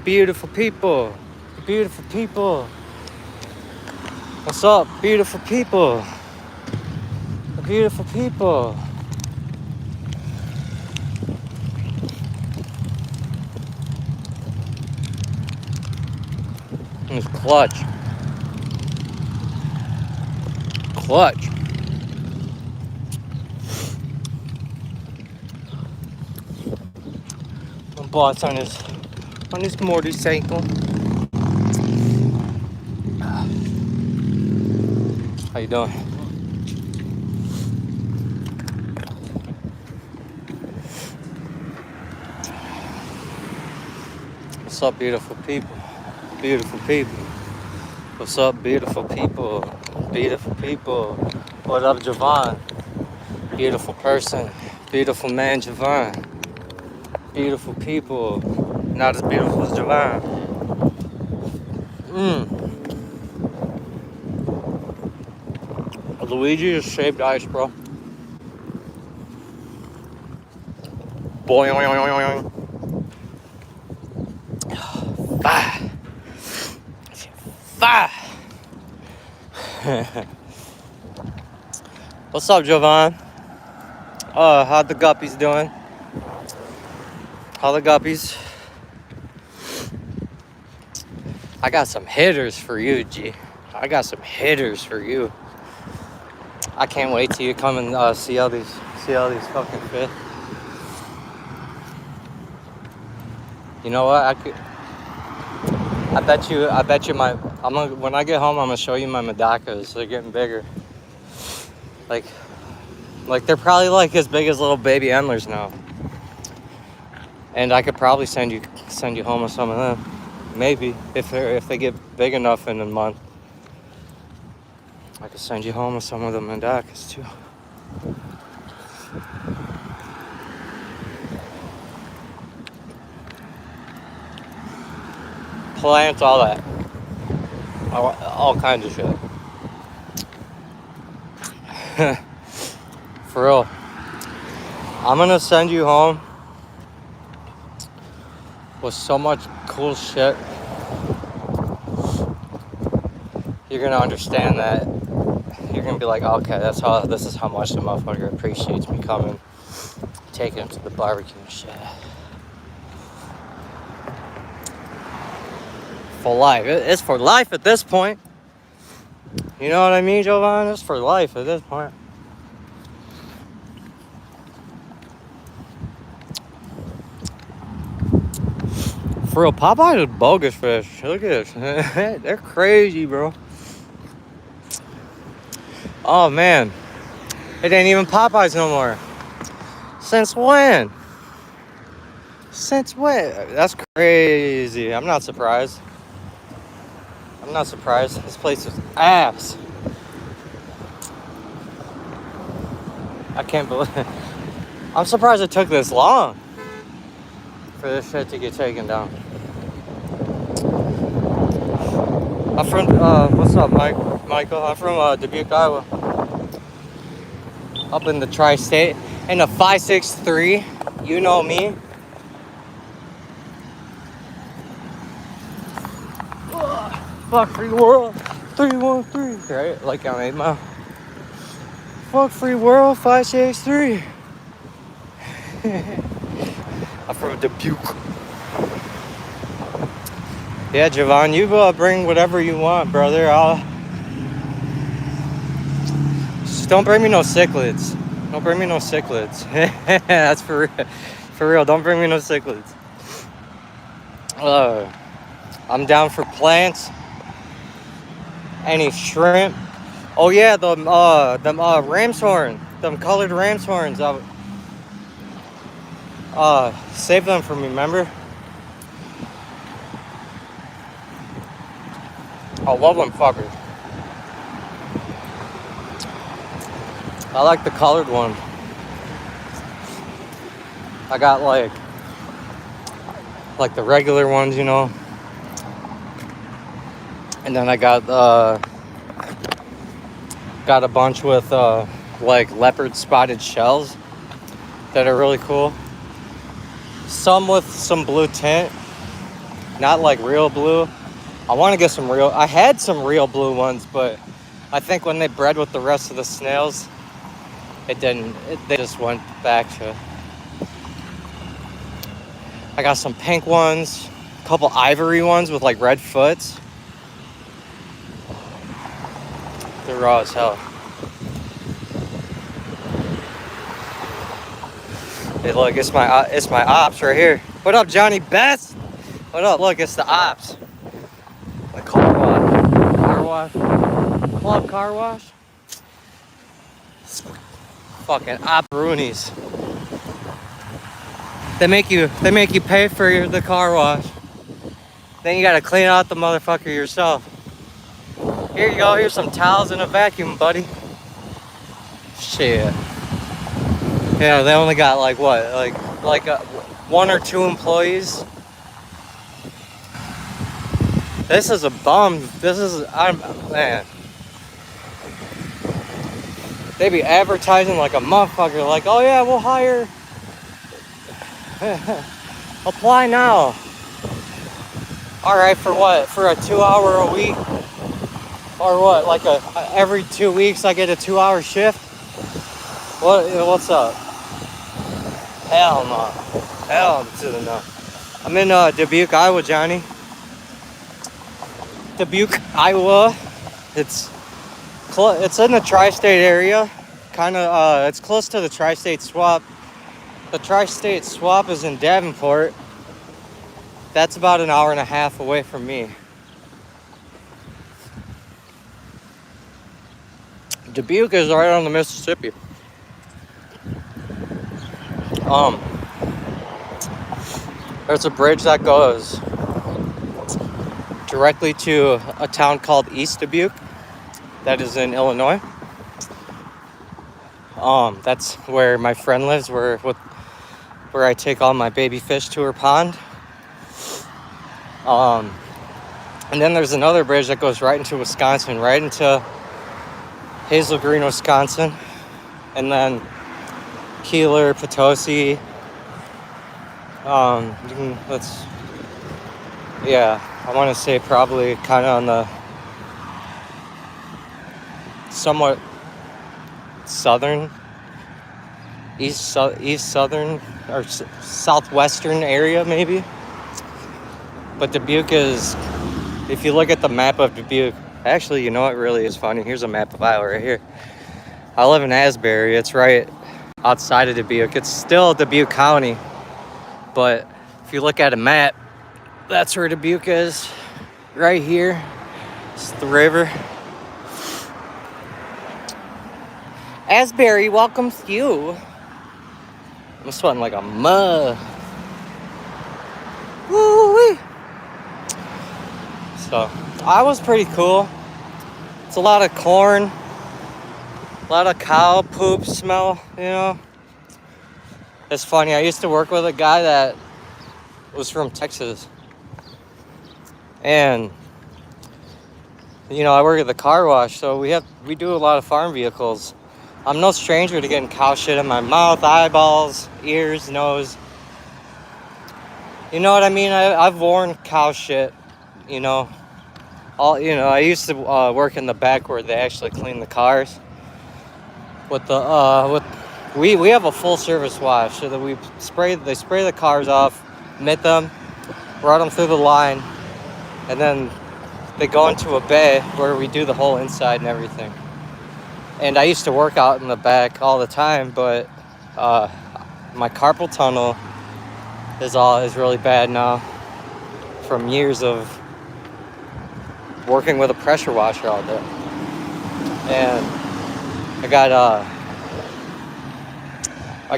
beautiful people. Beautiful people. What's up, beautiful people? Beautiful people. It's clutch. Clutch. My boss on his motorcycle. How you doing? What's up, beautiful people? Beautiful people. What's up, beautiful people? Beautiful people. What up, Javon? Beautiful person. Beautiful man, Javon. Beautiful people. Not as beautiful as Javon. Luigi is shaved ice, bro. Boing. Fire. Fire. What's up, Javon? How the guppies doing? How the guppies? I got some hitters for you, G. I got some hitters for you. I can't wait till you come and see all these fucking fit. You know what? I bet you when I get home, I'm gonna show you my Madakas. They're getting bigger. Like they're probably like as big as little baby Endlers now. And I could probably send you home with some of them. Maybe if they get big enough in a month. I could send you home with some of the Madakas too. Plants, all that. All kinds of shit. For real. I'm gonna send you home with so much cool shit. You're gonna understand that. You're gonna be like, okay, this is how much the motherfucker appreciates me coming, taking him to the barbecue and shit. For life. It's for life at this point. You know what I mean, Jovan? It's for life at this point. For real, Popeye is bogus fish. Look at this. They're crazy, bro. Oh, man. It ain't even Popeyes no more. Since when? Since when? That's crazy. I'm not surprised. This place is ass. I can't believe it. I'm surprised it took this long for this shit to get taken down. I'm from, what's up, Michael? I'm from Dubuque, Iowa. Up in the tri-state. In a 563, you know me. Fuck free world, 313, right? Like on 8 Mile. Fuck free world, 563. I'm from Dubuque. Yeah, Javon, you bring whatever you want, brother. Just don't bring me no cichlids. Don't bring me no cichlids. That's for real. Don't bring me no cichlids. I'm down for plants. Any shrimp. Oh yeah, them ram's horn. Them colored ram's horns. Save them for me, remember? I love them fuckers. I like the colored one. I got like the regular ones, you know. And then I got a bunch with like leopard spotted shells that are really cool. Some with some blue tint. not like real blue. I want to get some real. I had some real blue ones, but I think when they bred with the rest of the snails, it didn't. They just went back to. I got some pink ones, a couple ivory ones with like red foots. They're raw as hell. Hey, look, it's my ops right here. What up, Johnny Best? What up? Look, it's the ops. The car wash, club car wash. Fucking op-roonies. They make you pay for the car wash. Then you gotta clean out the motherfucker yourself. Here you go. Here's some towels and a vacuum, buddy. Shit. Yeah, they only got like what, like 1 or 2 employees. This is a bum. Man. They be advertising like a motherfucker. Like, oh yeah, we'll hire. Apply now. All right, for what? For a 2-hour a week, or what? Like every 2 weeks I get a 2-hour shift. What's up? Hell no. Hell to the no. I'm in Dubuque, Iowa, Johnny. Dubuque, Iowa. It's in the tri-state area. Kind of. It's close to the tri-state swap. The tri-state swap is in Davenport. That's about an hour and a half away from me. Dubuque is right on the Mississippi. There's a bridge that goes directly to a town called East Dubuque that is in Illinois. That's where my friend lives, where I take all my baby fish to her pond. And then there's another bridge that goes right into Wisconsin, right into Hazel Green, Wisconsin, and then Keeler, Potosi. I want to say probably kind of on the somewhat southern, east southern or southwestern area maybe. But Dubuque is, if you look at the map of Dubuque, actually, you know what really is funny? Here's a map of Iowa right here. I live in Asbury. It's right outside of Dubuque. It's still Dubuque County. But if you look at a map, that's where Dubuque is. Right here. It's the river. Asbury welcomes you. I'm sweating like a mug. Woo-wee. So, Iowa's pretty cool. It's a lot of corn, a lot of cow poop smell, you know. It's funny, I used to work with a guy that was from Texas. And, you know, I work at the car wash, so we do a lot of farm vehicles. I'm no stranger to getting cow shit in my mouth, eyeballs, ears, nose. You know what I mean? I've worn cow shit, you know. I used to work in the back where they actually clean the cars. We have a full service wash, so that they spray the cars off, mitt them, run them through the line, and then they go into a bay where we do the whole inside and everything. And I used to work out in the back all the time, but my carpal tunnel is really bad now from years of working with a pressure washer all day. And I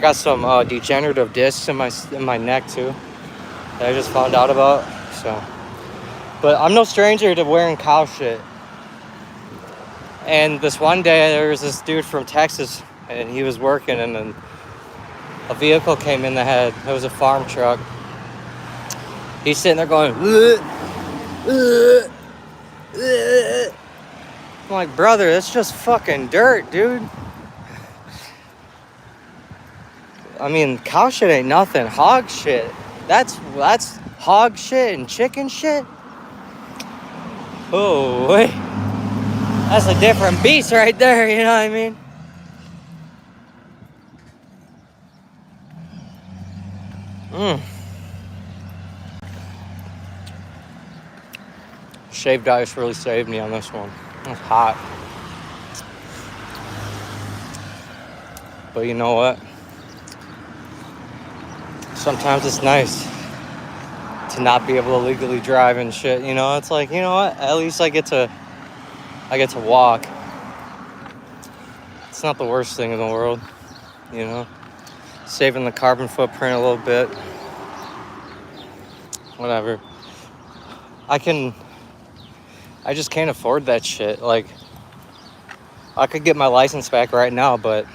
got some degenerative discs in my neck too that I just found out about. So, but I'm no stranger to wearing cow shit. And this one day there was this dude from Texas, and he was working, and then a vehicle came in the head. It was a farm truck. He's sitting there going, I'm like, brother, that's just fucking dirt, dude. I mean, cow shit ain't nothing. Hog shit, that's hog shit and chicken shit. Oh, wait. That's a different beast right there, you know what I mean? Shaved ice really saved me on this one. It's hot. But you know what? Sometimes it's nice to not be able to legally drive and shit. You know, it's like, you know what? At least I get to walk. It's not the worst thing in the world, you know? Saving the carbon footprint a little bit. Whatever. I just can't afford that shit. Like, I could get my license back right now, but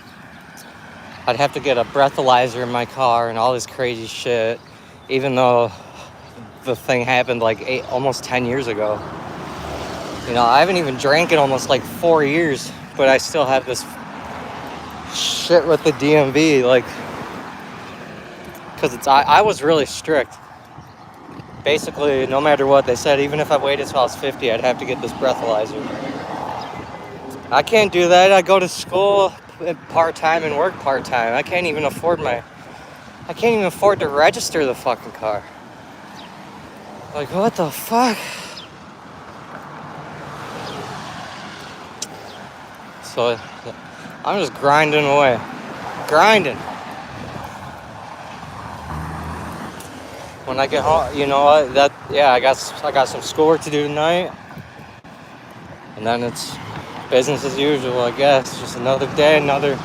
I'd have to get a breathalyzer in my car and all this crazy shit, even though the thing happened like almost 10 years ago. You know, I haven't even drank in almost like 4 years, but I still have this shit with the DMV, like, because I was really strict. Basically, no matter what, they said even if I waited till I was 50, I'd have to get this breathalyzer. I can't do that. I go to school part-time and work part-time. I can't even afford to register the fucking car. Like, what the fuck? So, I'm just grinding away. Grinding. When I get home, you know what? I got some schoolwork to do tonight. And then it's business as usual, I guess. Just another day, another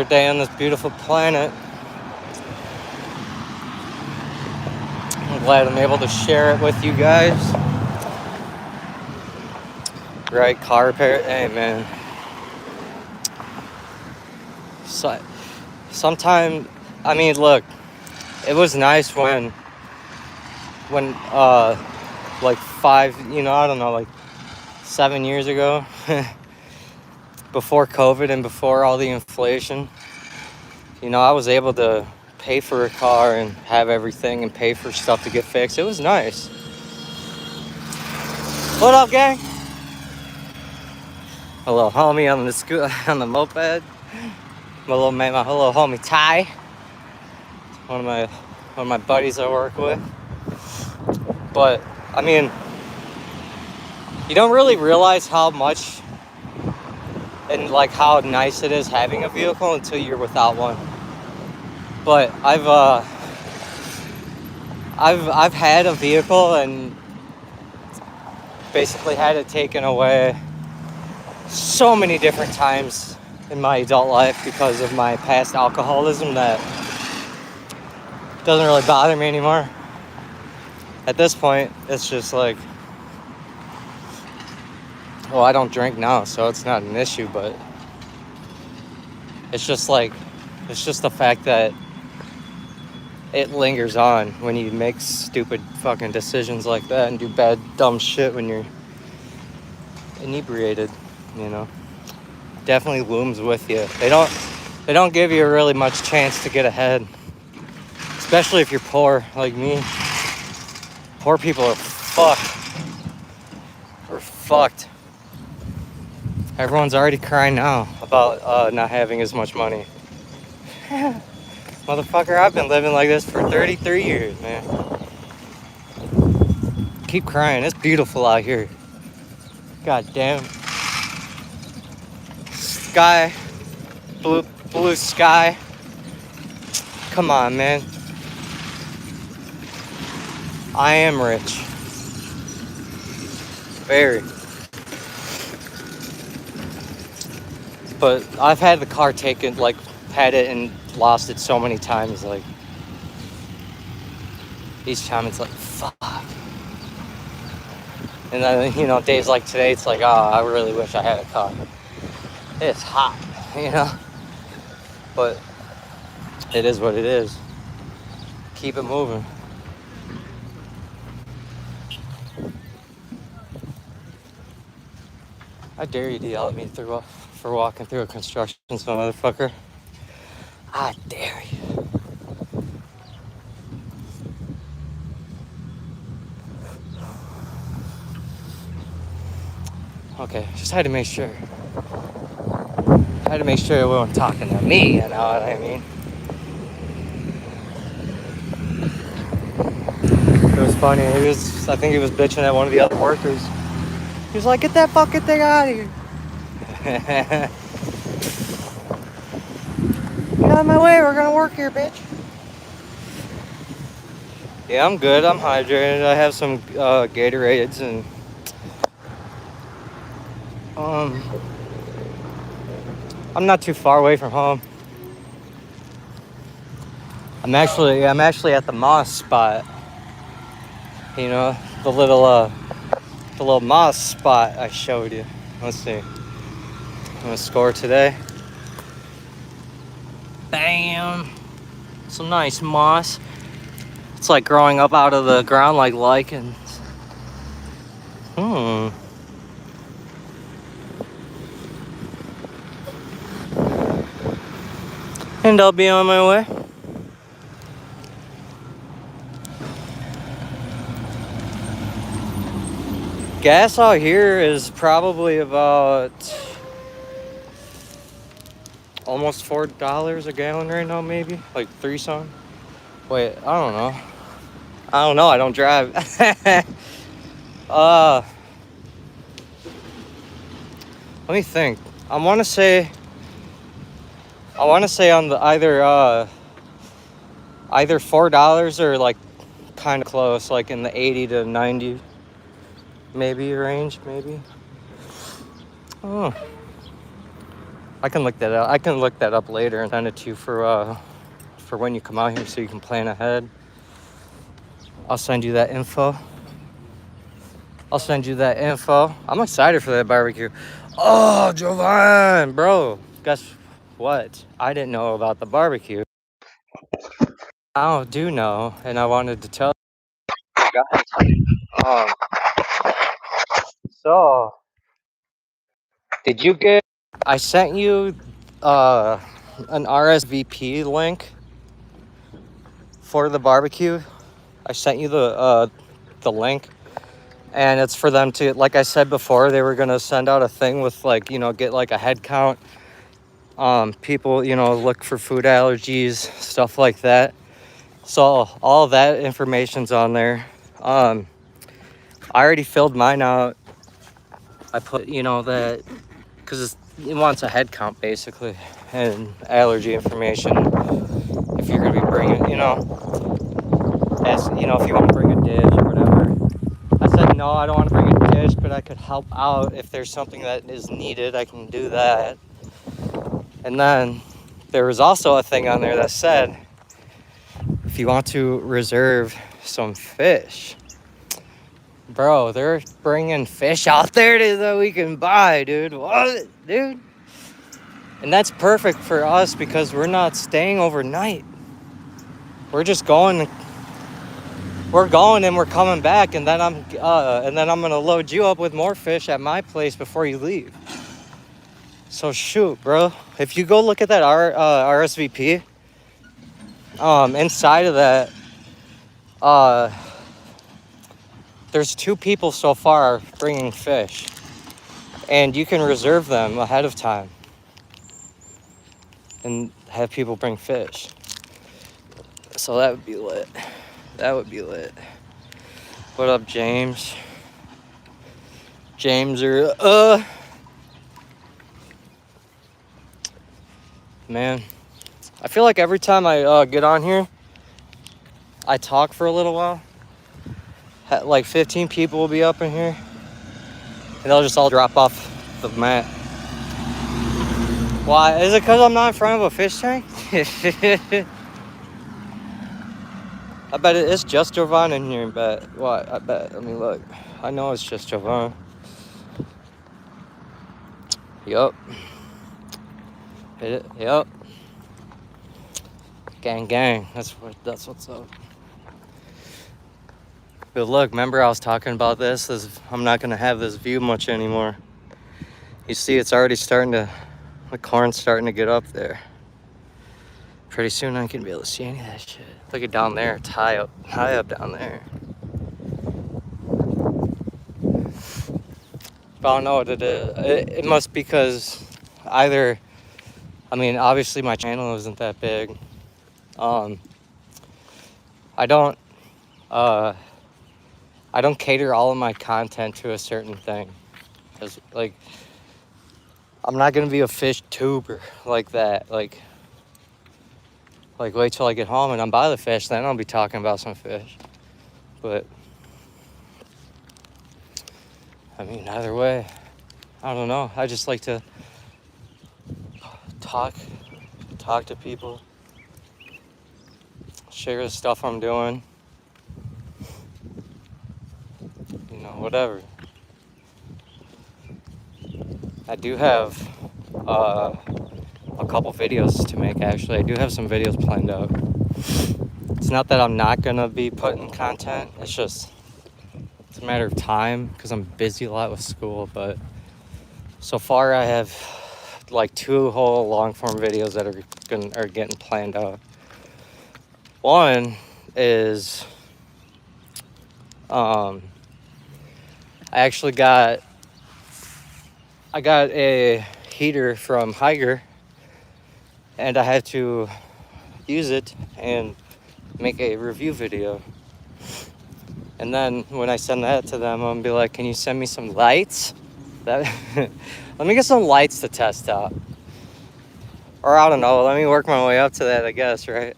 day on this beautiful planet. I'm glad I'm able to share it with you guys. Right, car repair. Hey, man. So, sometime, I mean, look, it was nice when like 7 years ago, before COVID and before all the inflation, you know, I was able to pay for a car and have everything and pay for stuff to get fixed. It was nice. What up, gang? A little homie on the moped. My little homie Ty. One of my buddies I work with. But I mean, you don't really realize how much and like how nice it is having a vehicle until you're without one. But I've had a vehicle and basically had it taken away so many different times in my adult life because of my past alcoholism that doesn't really bother me anymore. At this point, it's just like, well, I don't drink now, so it's not an issue, but it's just the fact that it lingers on when you make stupid fucking decisions like that and do bad, dumb shit when you're inebriated, you know. Definitely looms with you. They don't give you really much chance to get ahead, especially if you're poor like me. Poor people are fucked. We're fucked. Everyone's already crying now about not having as much money. Motherfucker, I've been living like this for 33 years, man. Keep crying. It's beautiful out here. God damn. Sky. Blue sky. Come on, man. I am rich. Very. But I've had the car taken, like, had it and lost it so many times, like, each time it's like, fuck. And then, you know, days like today, it's like, oh, I really wish I had a car. It's hot, you know? But it is what it is. Keep it moving. I dare you to yell at me for walking through a construction zone, motherfucker. I dare you. Okay, just had to make sure. I had to make sure it wasn't talking to me, you know what I mean? It was funny. I think he was bitching at one of the other workers. He was like, get that fucking thing out of here. Get out of my way, we're gonna work here, bitch. Yeah, I'm good. I'm hydrated. I have some Gatorades and I'm not too far away from home. I'm actually at the moss spot. You know, the little moss spot I showed you. Let's see. I'm gonna score today. Bam! Some nice moss. It's like growing up out of the ground like lichens. And I'll be on my way. Gas out here is probably about almost $4 a gallon right now, maybe like 3 some. Wait, I don't know. I don't drive. Let me think. I want to say on the either $4 or like kind of close, like in the 80 to 90 maybe range, maybe. Oh, I can look that up. I can look that up later and send it to you for when you come out here, so you can plan ahead. I'll send you that info. I'm excited for that barbecue. Oh, Jovan, bro, guess what? I didn't know about the barbecue. I do know, and I wanted to tell you guys. So, did you get? I sent you an RSVP link for the barbecue. I sent you the link, and it's for them to, like I said before, they were gonna send out a thing with like, you know, get like a head count. People, you know, look for food allergies, stuff like that. So all that information's on there. I already filled mine out. I put, you know, that because it wants a head count basically and allergy information. If you're gonna be bringing, you know, as you know, if you want to bring a dish or whatever. I said no, I don't want to bring a dish, but I could help out if there's something that is needed. I can do that. And then there was also a thing on there that said, if you want to reserve some fish, bro, they're bringing fish out there that we can buy, dude. What, dude? And that's perfect for us because we're not staying overnight. We're just going. We're going and we're coming back, and then I'm gonna load you up with more fish at my place before you leave. So shoot, bro. If you go look at that RSVP, inside of that, there's 2 people so far bringing fish, and you can reserve them ahead of time and have people bring fish. So that would be lit. What up, James? Man, I feel like every time I get on here, I talk for a little while. Like 15 people will be up in here, and they'll just all drop off the mat. Why? Is it because I'm not in front of a fish tank? I bet it's just Jovan in here, but what? I bet. Let me look. I know it's just Jovan. Yup. Yup. Gang. That's what's up. But look, remember I was talking about this? I'm not gonna have this view much anymore. You see, it's already the corn's starting to get up there. Pretty soon I can be able to see any of that shit. Look at down there, it's high up down there. But I don't know what it is. It must be because either, I mean, obviously my channel isn't that big. I don't cater all of my content to a certain thing. 'Cause, like, I'm not gonna be a fish tuber like that. Like wait till I get home and I'm by the fish, then I'll be talking about some fish. But I mean, either way, I don't know. I just like to talk to people, share the stuff I'm doing, you know, whatever. I do have a couple videos to make, actually. I do have some videos planned out. It's not that I'm not gonna be putting content, it's just it's a matter of time because I'm busy a lot with school. But so far I have like 2 whole long form videos that are getting planned out. One is I got a heater from Higer, and I had to use it and make a review video. And then when I send that to them, I'm gonna be like, can you send me some lights? Let me get some lights to test out. Or I don't know, let me work my way up to that, I guess, right?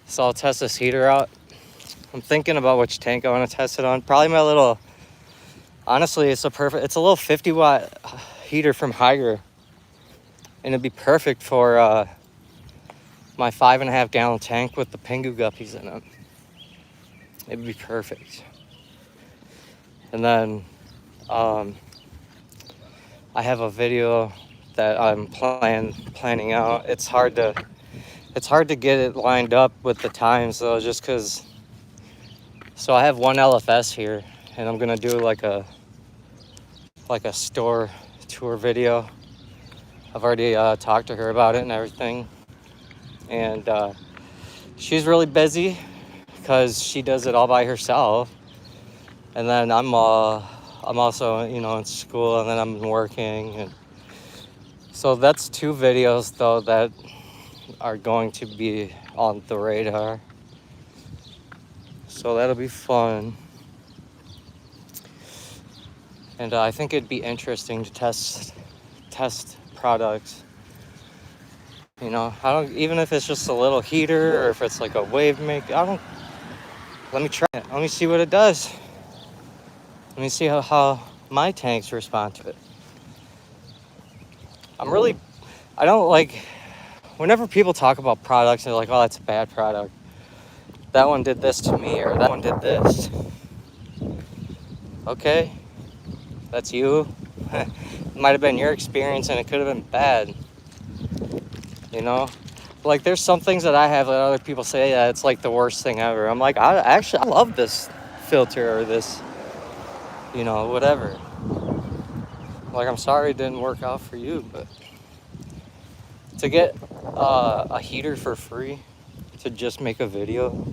So I'll test this heater out. I'm thinking about which tank I want to test it on. Probably my little, honestly, it's a little 50 watt heater from Higer. And it'd be perfect for my 5.5 gallon tank with the Pingu guppies in it. It'd be perfect. And then I have a video that I'm planning out. It's hard to get it lined up with the times though, just because. So I have one LFS here, and I'm gonna do like a store tour video. I've already talked to her about it and everything, and she's really busy because she does it all by herself. And then I'm also, you know, in school, and then I'm working, and so that's 2 videos though that are going to be on the radar. So that'll be fun. And I think it'd be interesting to test products. You know, even if it's just a little heater or if it's like a wave make, let me try it. Let me see what it does. Let me see how my tanks respond to it. I don't like, whenever people talk about products, they're like, oh, that's a bad product. That one did this to me, or that one did this. Okay, that's you. It might have been your experience and it could have been bad. You know? Like, there's some things that I have that other people say that it's like the worst thing ever. I'm like, I love this filter or this, you know, whatever. Like, I'm sorry it didn't work out for you, but to get a heater for free, to just make a video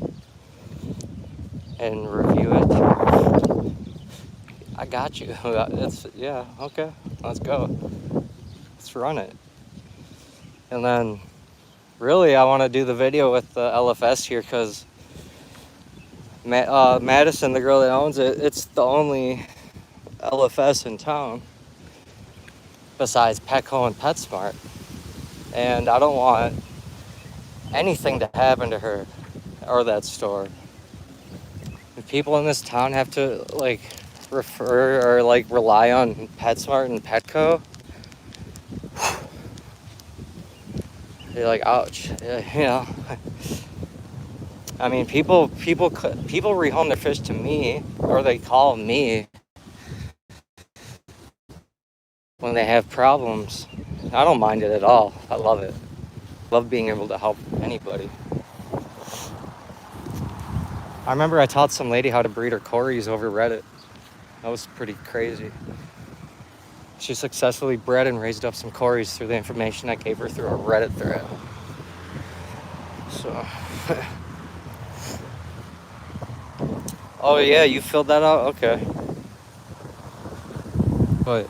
and review it, I got you. Yeah, okay, let's go. Let's run it. And then, really, I want to do the video with the LFS here because Madison, the girl that owns it, it's the only LFS in town besides Petco and PetSmart. And I don't want anything to happen to her or that store. If people in this town have to like refer or like rely on PetSmart and Petco, you're like, ouch. You know, I mean, people rehome their fish to me, or they call me when they have problems. I don't mind it at all. I love it. Love being able to help anybody. I remember I taught some lady how to breed her Corys over Reddit. That was pretty crazy. She successfully bred and raised up some Corys through the information I gave her through a Reddit thread. So, oh yeah, you filled that out? Okay. But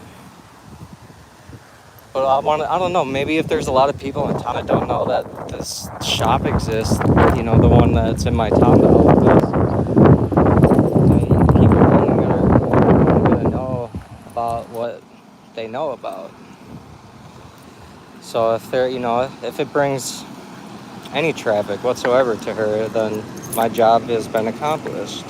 I don't know, maybe if there's a lot of people in town that don't know that this shop exists, you know, the one that's in my town that all of this, people only gonna know about what they know about. So if they're, you know, if it brings any traffic whatsoever to her, then my job has been accomplished.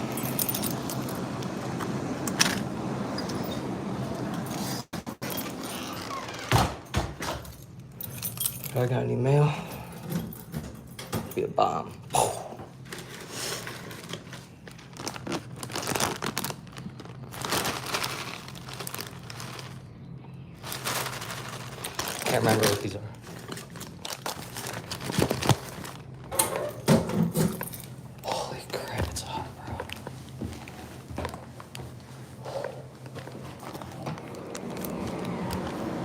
Do I got any mail? Be a bomb. Can't remember what these are. Holy crap, it's hot, bro.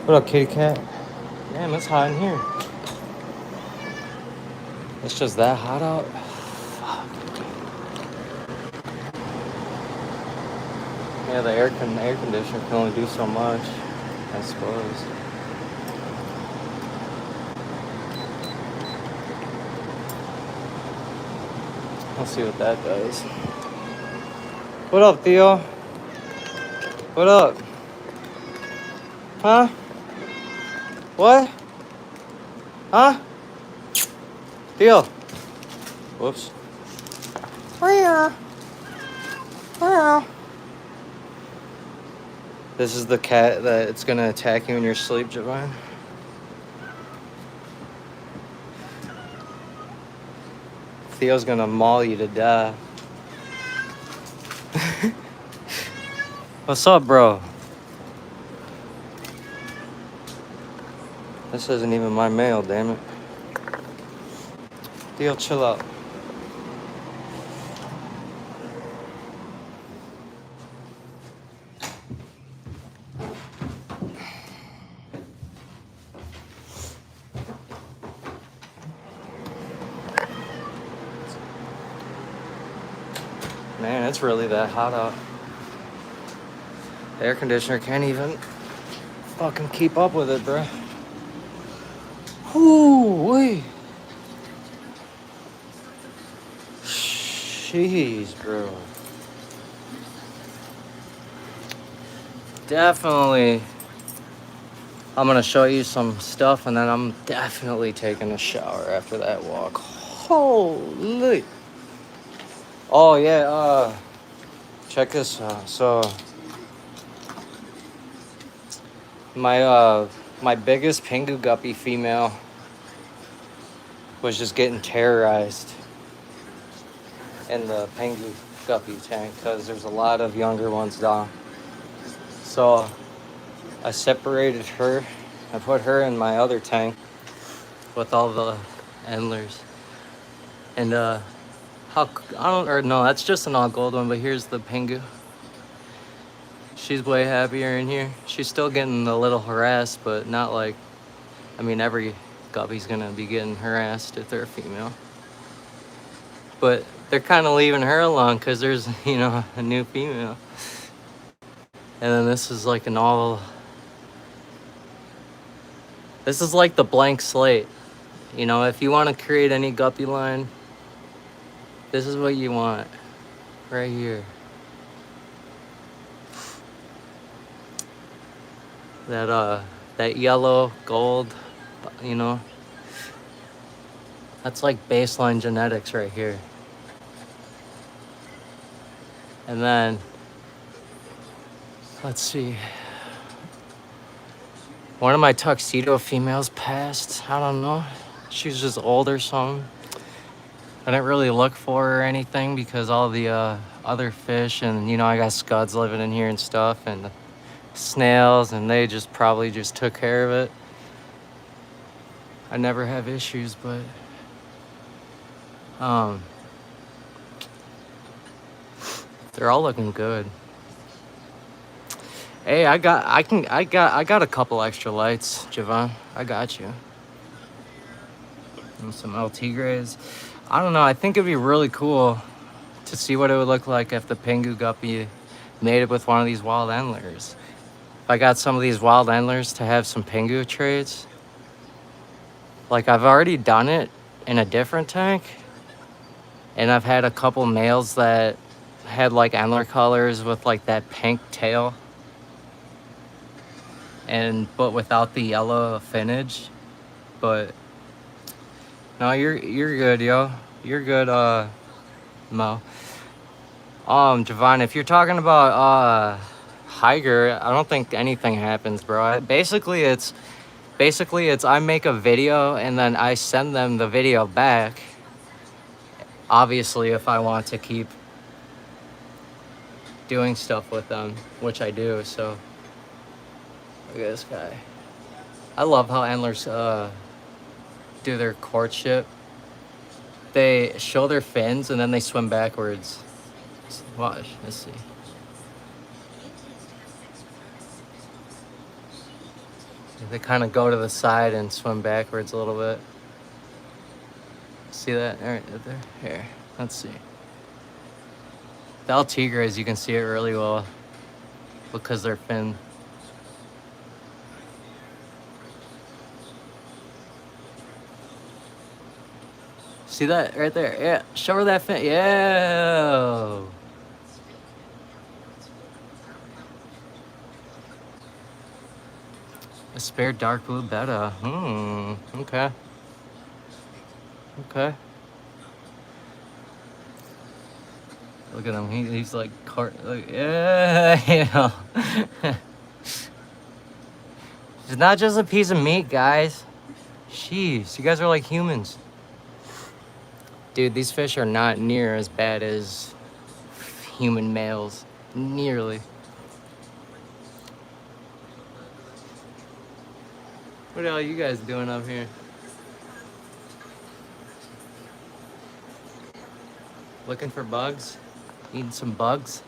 What up, kitty cat? Damn, it's hot in here. It's just that hot out. Fuck. Yeah, the air conditioner can only do so much, I suppose. Let's see what that does. What up, Theo? What up? Huh? What? Huh? Theo. Whoops. Meow. Meow. This is the cat that it's gonna attack you in your sleep, Javon. Theo's gonna maul you to death. What's up, bro? This isn't even my mail, damn it. Theo, chill out. Man, it's really that hot out. The air conditioner can't even fucking keep up with it, bro. Ooh, wait. Jeez, bro. Definitely. I'm gonna show you some stuff and then I'm definitely taking a shower after that walk. Holy. Oh yeah, check this out. So my biggest Pingu guppy female was just getting terrorized in the Pingu guppy tank because there's a lot of younger ones down. So I separated her. I put her in my other tank with all the endlers. And that's just an all gold one, but here's the Pingu. She's way happier in here. She's still getting a little harassed, but not like, I mean, every guppy's gonna be getting harassed if they're a female. But they're kind of leaving her alone because there's, you know, a new female. And then this is like this is like the blank slate. You know, if you want to create any guppy line, this is what you want right here. That yellow, gold, you know, that's like baseline genetics right here. And then, let's see. One of my tuxedo females passed. I don't know. She was just old or something. I didn't really look for her or anything because all the other fish and, you know, I got scuds living in here and stuff and snails, and they just probably just took care of it. I never have issues, but they're all looking good. Hey, I got a couple extra lights, Javon. I got you. And some LT grays. I don't know, I think it'd be really cool to see what it would look like if the Pingu guppy mated with one of these wild endlers. I got some of these wild antlers to have some pingu trades. Like I've already done it in a different tank, and I've had a couple males that had like antler colors with like that pink tail, but without the yellow finnage. But no, you're good, yo. You're good, Mo. Javon, if you're talking about Higer, I don't think anything happens, bro. Basically it's I make a video and then I send them the video back. Obviously, if I want to keep doing stuff with them, which I do. So look at this guy. I love how antlers do their courtship. They show their fins and then they swim backwards. Watch, let's see. They kind of go to the side and swim backwards a little bit. See that? All right, there. Here, let's see. The El Tigres, you can see it really well because they're fin. See that right there? Yeah, show her that fin. Yeah. A spare dark blue betta. Okay. Okay. Look at him. He's like, yeah, you know. It's not just a piece of meat, guys. Jeez, you guys are like humans. Dude, these fish are not near as bad as human males. Nearly. What are you guys doing up here? Looking for bugs? Eating some bugs?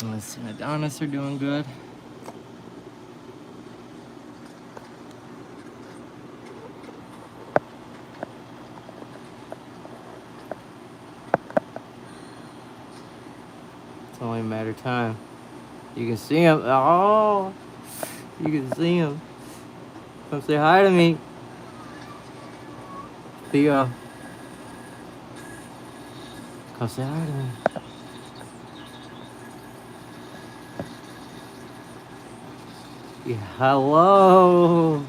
Let's see, Adonis are doing good. It's only a matter of time. You can see him. Oh, you can see him. Come say hi to me. Theo. Come say hi to me. Yeah, hello.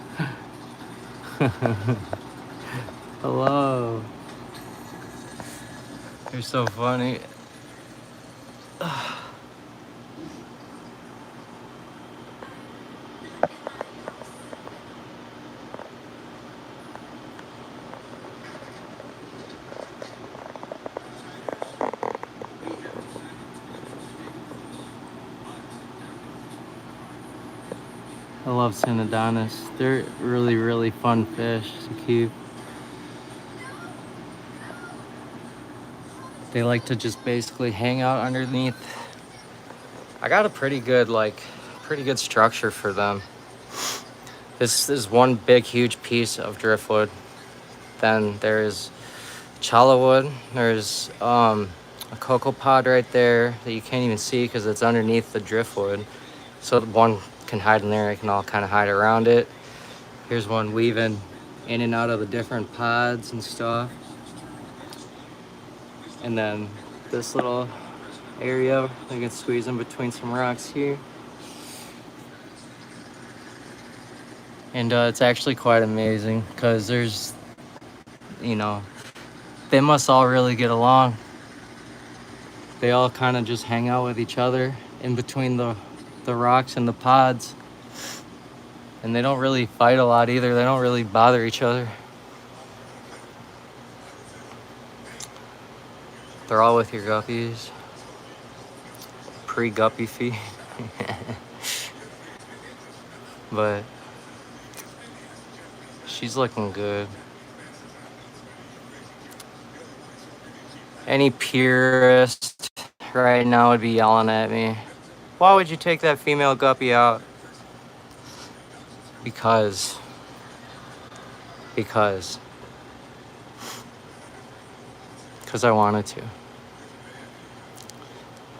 Hello. You're so funny. I love Synodonis. They're really, really fun fish to keep. They like to just basically hang out underneath. I got a pretty good structure for them. This is one big, huge piece of driftwood. Then there's chala wood. There's a cocoa pod right there that you can't even see because it's underneath the driftwood. So one can hide in there. It can all kind of hide around it. Here's one weaving in and out of the different pods and stuff. And then this little area, I can squeeze in between some rocks here. And it's actually quite amazing because there's, you know, they must all really get along. They all kind of just hang out with each other in between the rocks and the pods. And they don't really fight a lot either. They don't really bother each other. They're all with your guppies. Pre-guppy feed. But she's looking good. Any purist right now would be yelling at me. Why would you take that female guppy out? Because I wanted to.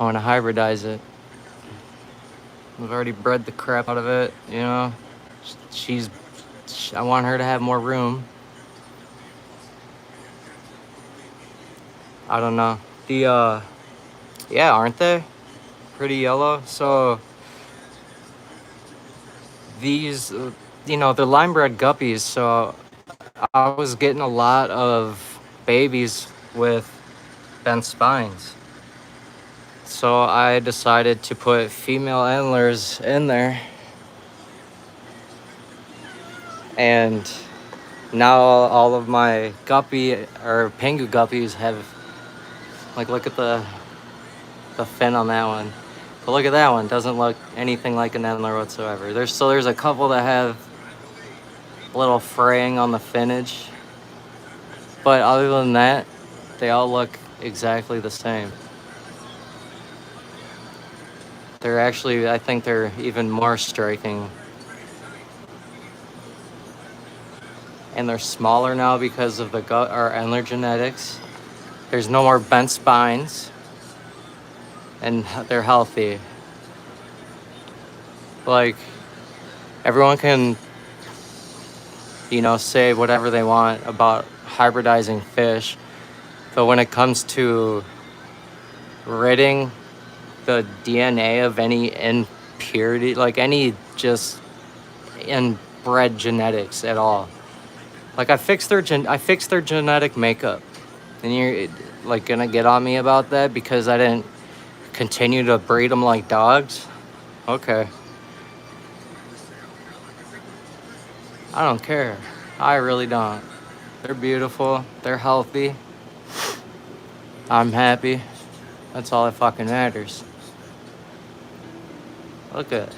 I want to hybridize it. We've already bred the crap out of it, you know. I want her to have more room. I don't know. Yeah, aren't they? Pretty yellow. So these, you know, they're line bred guppies. So I was getting a lot of babies with bent spines. So I decided to put female antlers in there. And now all of my guppy or pengu guppies have, like, look at the fin on that one. But look at that one, doesn't look anything like an antler whatsoever. There's a couple that have a little fraying on the finnage. But other than that, they all look exactly the same. They're actually, I think they're even more striking. And they're smaller now because of the gut or antler genetics. There's no more bent spines. And they're healthy. Like, everyone can, you know, say whatever they want about hybridizing fish. But when it comes to ridding the DNA of any impurity, like any just inbred genetics at all. Like I fixed their genetic makeup. And you're like gonna get on me about that because I didn't continue to breed them like dogs? Okay. I don't care. I really don't. They're beautiful. They're healthy. I'm happy. That's all that fucking matters. Look at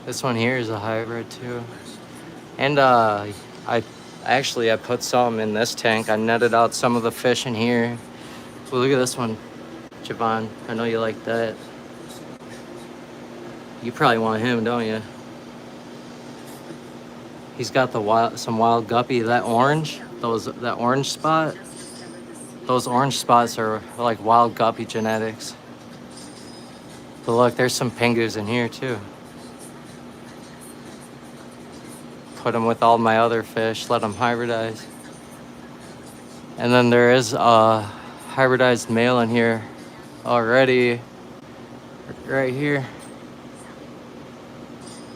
this one here is a hybrid too. And I put some in this tank. I netted out some of the fish in here. Well, look at this one, Javon. I know you like that. You probably want him, don't you? He's got some wild guppy. That orange spot. Those orange spots are like wild guppy genetics. But look, there's some pengus in here too. Put them with all my other fish. Let them hybridize. And then there is a hybridized male in here already. Right here.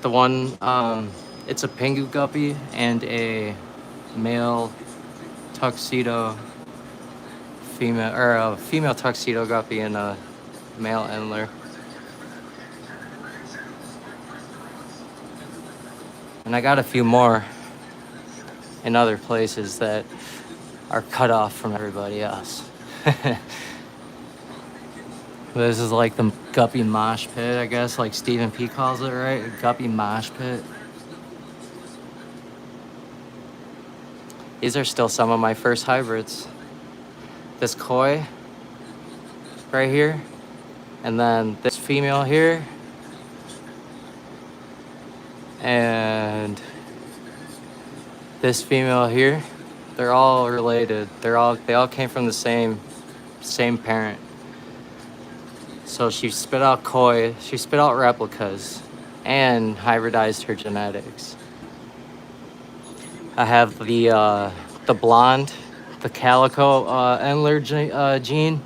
The one, it's a pengu guppy and a male tuxedo female, or a female tuxedo guppy and a male antler. And I got a few more in other places that are cut off from everybody else. This is like the guppy mosh pit, I guess, like Stephen P calls it, right? A guppy mosh pit. These are still some of my first hybrids. This koi right here, and then this female here, and this female here. They're all related. They all came from the same parent. So she spit out koi, she spit out replicas, and hybridized her genetics. I have the blonde, the calico antler gene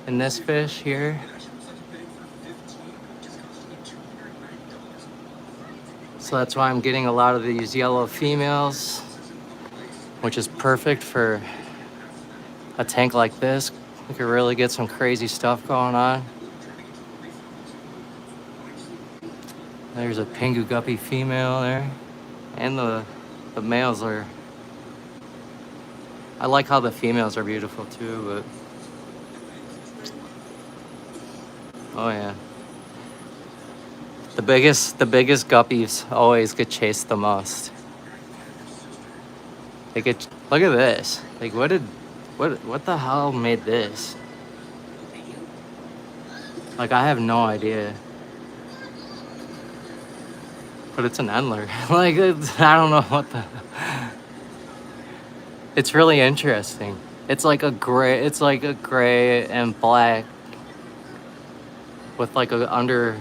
in this fish here. So that's why I'm getting a lot of these yellow females, which is perfect for a tank like this. We could really get some crazy stuff going on. There's a pengu guppy female there. And the males are... I like how the females are beautiful too, but... Oh yeah. The biggest guppies always get chased the most. They get... Look at this. Like, what the hell made this? Like, I have no idea. But it's an antler. Like, I don't know what the... It's really interesting. It's like a gray. It's like a gray and black with like a under.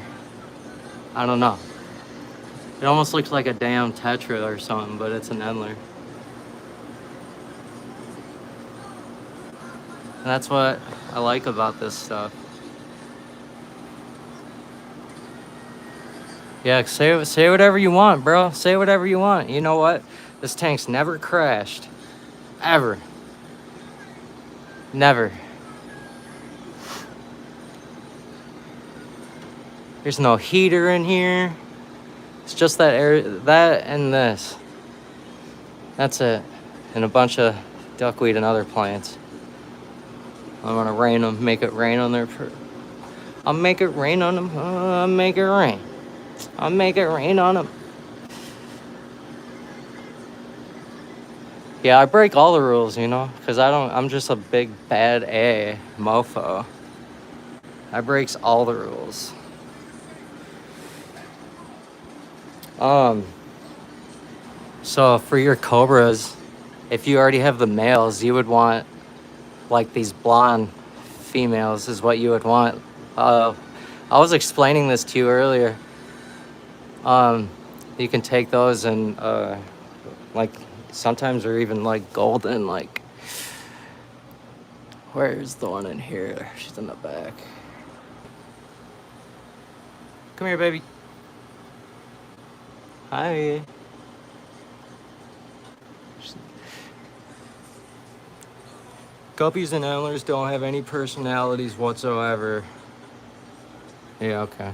I don't know. It almost looks like a damn tetra or something, but it's an Endler. And that's what I like about this stuff. Yeah, say whatever you want, bro. Say whatever you want. You know what? This tank's never crashed. Ever. Never. There's no heater in here. It's just that air, that and this. That's it. And a bunch of duckweed and other plants. I'm gonna rain them, make it rain on their. I'll make it rain on them. I'll make it rain. I'll make it rain on them. Yeah, I break all the rules, you know, because I'm just a big bad A mofo. I breaks all the rules. So for your cobras, if you already have the males, you would want like these blonde females is what you would want. I was explaining this to you earlier. You can take those and like sometimes they're even like golden. Like, where's the one in here? She's in the back. Come here, baby. Hi. Guppies and antlers don't have any personalities whatsoever. Yeah, okay.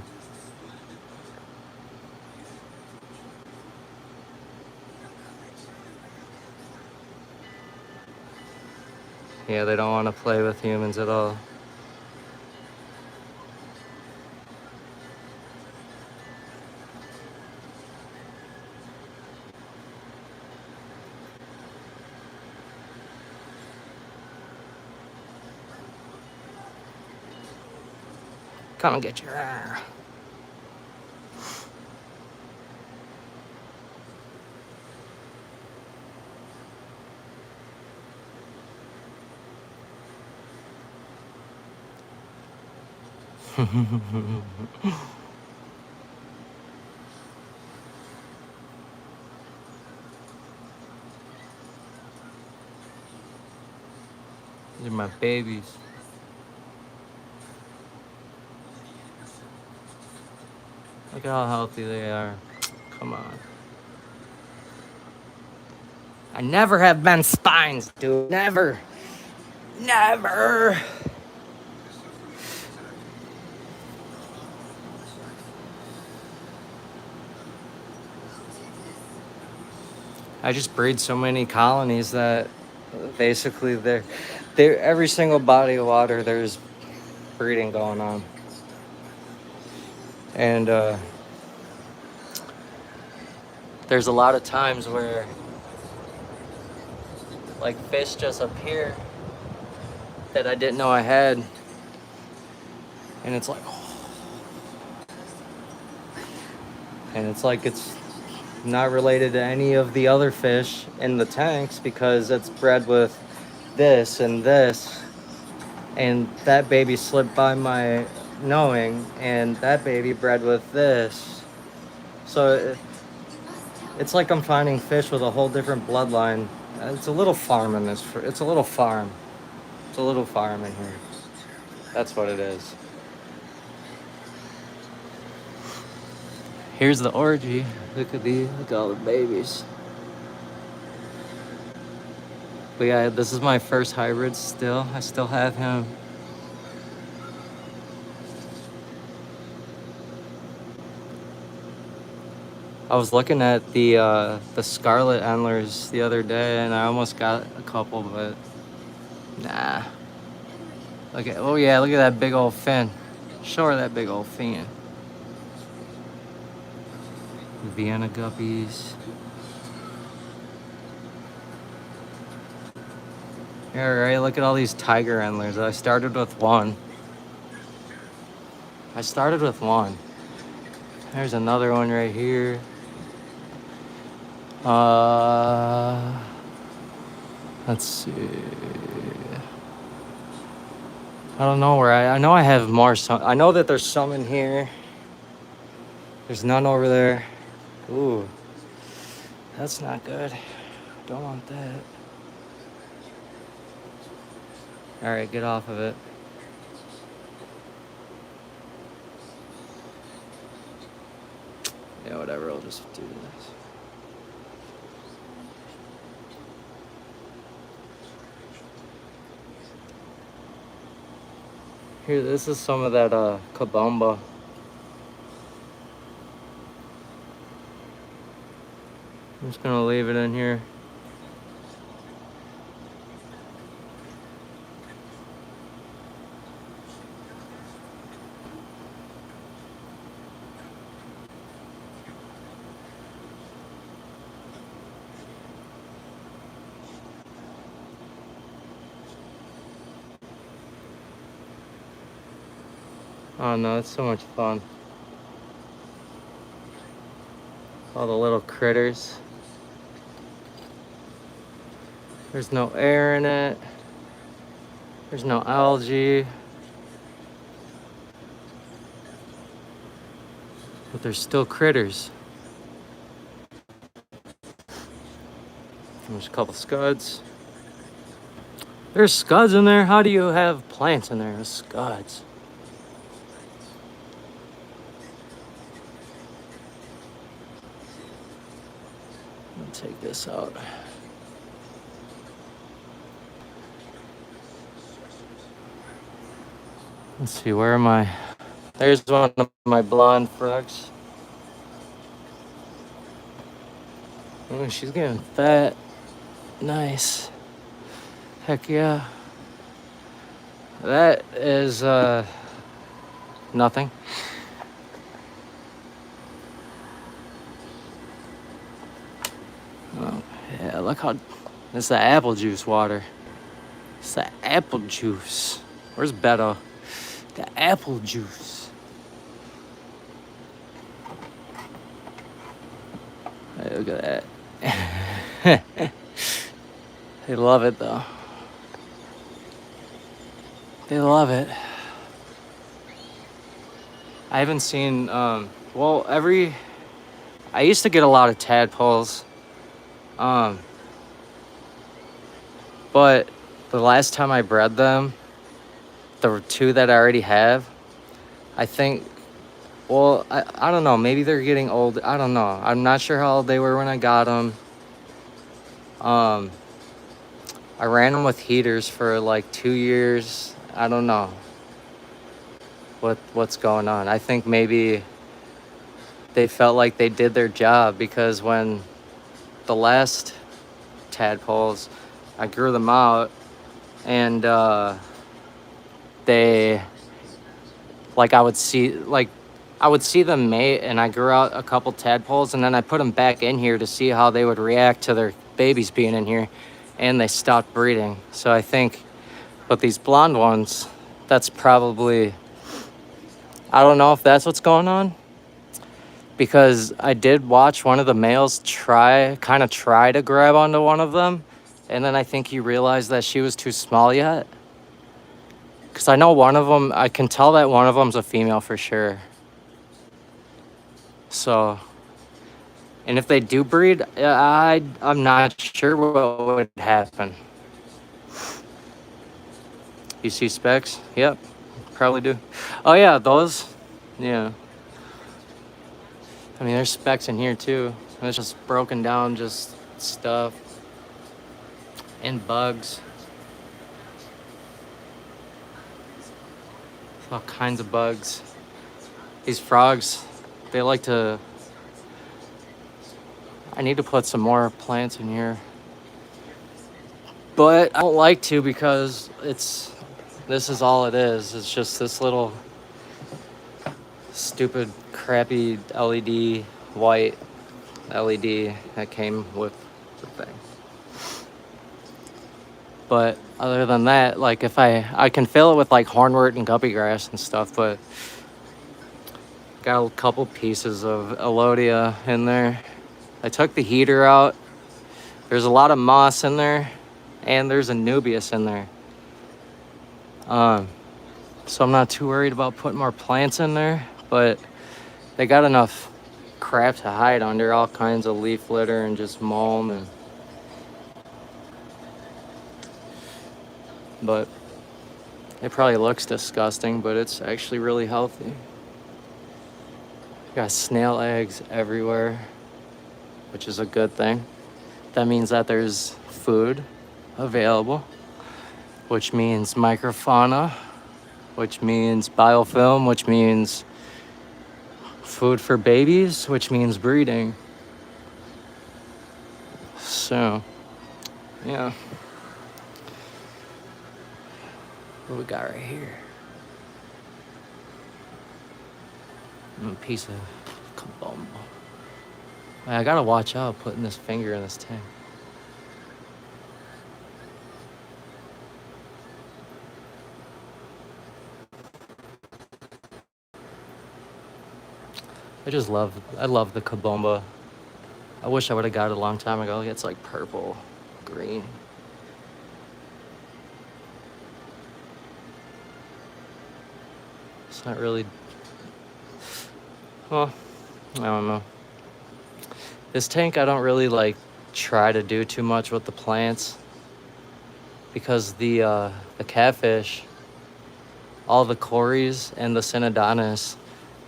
Yeah, they don't want to play with humans at all. Come and get your air. These are my babies. Look at how healthy they are. Come on. I never have been spines, dude. Never. Never. I just breed so many colonies that basically they're every single body of water there's breeding going on. And there's a lot of times where like fish just appear that I didn't know I had. And it's like, and it's like it's not related to any of the other fish in the tanks because it's bred with this and this, and that baby slipped by my knowing, and that baby bred with this. So it's like I'm finding fish with a whole different bloodline. It's a little farm in this. It's a little farm. It's a little farm in here. That's what it is. Here's the orgy. Look at all the babies. But yeah, this is my first hybrid still. I still have him. I was looking at the scarlet antlers the other day and I almost got a couple, but nah. Look at, oh yeah, look at that big old fin. Show her that big old fin. Vienna guppies. Yeah, right, look at all these tiger antlers. I started with one. There's another one right here. Let's see. I don't know where I know I have more. I know that there's some in here. There's none over there. Ooh, that's not good. Don't want that. All right, get off of it. Yeah, whatever. I'll just do this. Here, this is some of that kabamba. I'm just gonna leave it in here. Oh no, it's so much fun. All the little critters. There's no air in it. There's no algae. But there's still critters. There's a couple scuds. There's scuds in there. How do you have plants in there with scuds? Take this out. Let's see, where am I? There's one of my blonde frogs. Oh, she's getting fat. Nice. Heck yeah. That is nothing. Oh, yeah, look how... It's the apple juice water. It's the apple juice. Where's Beto? The apple juice. Hey, look at that. They love it, though. They love it. I haven't seen... well, I used to get a lot of tadpoles. But the last time I bred them, the two that I already have, I think, well, I don't know, maybe they're getting old. I don't know. I'm not sure how old they were when I got them. I ran them with heaters for like 2 years. I don't know what's going on. I think maybe they felt like they did their job, because when the last tadpoles, I grew them out, and they, like, I would see them mate, and I grew out a couple tadpoles, and then I put them back in here to see how they would react to their babies being in here, and they stopped breeding. So I think with these blonde ones, that's probably, I don't know if that's what's going on, because I did watch one of the males try to grab onto one of them, and then I think he realized that she was too small yet. Because I know one of them, I can tell that one of them's a female for sure. So, and if they do breed, I'm not sure what would happen. You see specks? Yep, probably do. Oh yeah, those, yeah. I mean, there's specks in here too. It's just broken down, just stuff. And bugs. All kinds of bugs. These frogs, they like to... I need to put some more plants in here. But I don't like to, because this is all it is. It's just this little stupid, crappy LED, white LED that came with the thing. But other than that, like, if I can fill it with like hornwort and guppy grass and stuff, but got a couple pieces of Elodia in there. I took the heater out. There's a lot of moss in there. and there's a Nubius in there. So I'm not too worried about putting more plants in there, but they got enough crap to hide under, all kinds of leaf litter and just mulch, and but it probably looks disgusting, but it's actually really healthy. Got snail eggs everywhere, which is a good thing. That means that there's food available, which means microfauna, which means biofilm, which means food for babies, which means breeding. So, yeah. What we got right here? A piece of kabombo. I gotta watch out putting this finger in this tank. I love the kabomba. I wish I would have got it a long time ago. It's like purple, green. It's not really, well, I don't know. This tank, I don't really like try to do too much with the plants because the catfish, all the cories and the synodontis,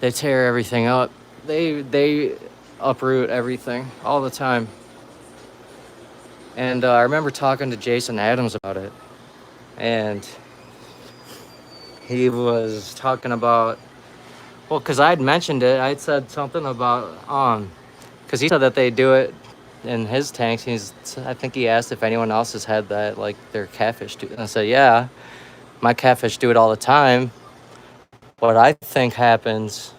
they tear everything up. They uproot everything all the time. And I remember talking to Jason Adams about it, and he was talking about, well, because I'd mentioned it. I'd said something about because he said that they do it in his tanks. I think he asked if anyone else has had that, like their catfish do. And I said, yeah, my catfish do it all the time. What I think happens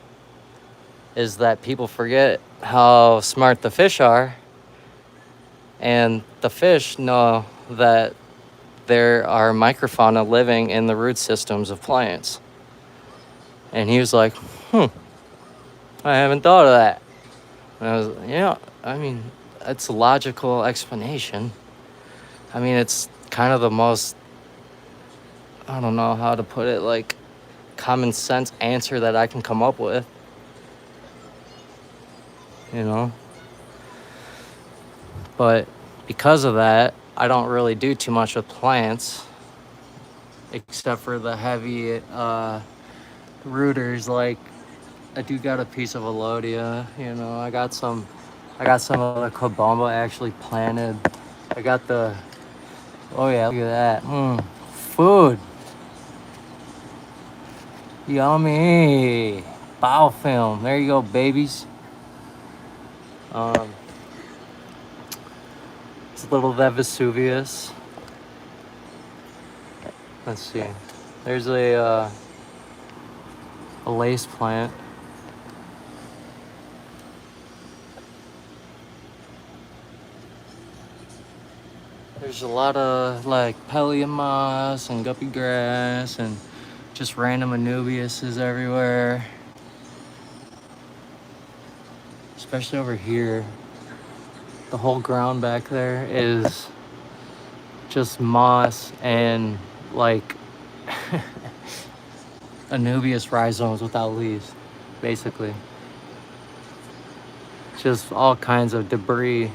is that people forget how smart the fish are, and the fish know that there are microfauna living in the root systems of plants. And he was like, I haven't thought of that. And I was, yeah, I mean, it's a logical explanation. I mean, it's kind of the most, I don't know how to put it, like common sense answer that I can come up with. You know? But because of that, I don't really do too much with plants, except for the heavy rooters. Like, I do got a piece of Alodia, you know, I got some of the kabomba actually planted. I got the, oh yeah, look at that. Food. Yummy. Biofilm. There you go, babies. It's a little that Vesuvius. Let's see. There's a lace plant. There's a lot of like Pellium moss and guppy grass and just random Anubiuses everywhere. Especially over here. The whole ground back there is just moss and like Anubius rhizomes without leaves, basically. Just all kinds of debris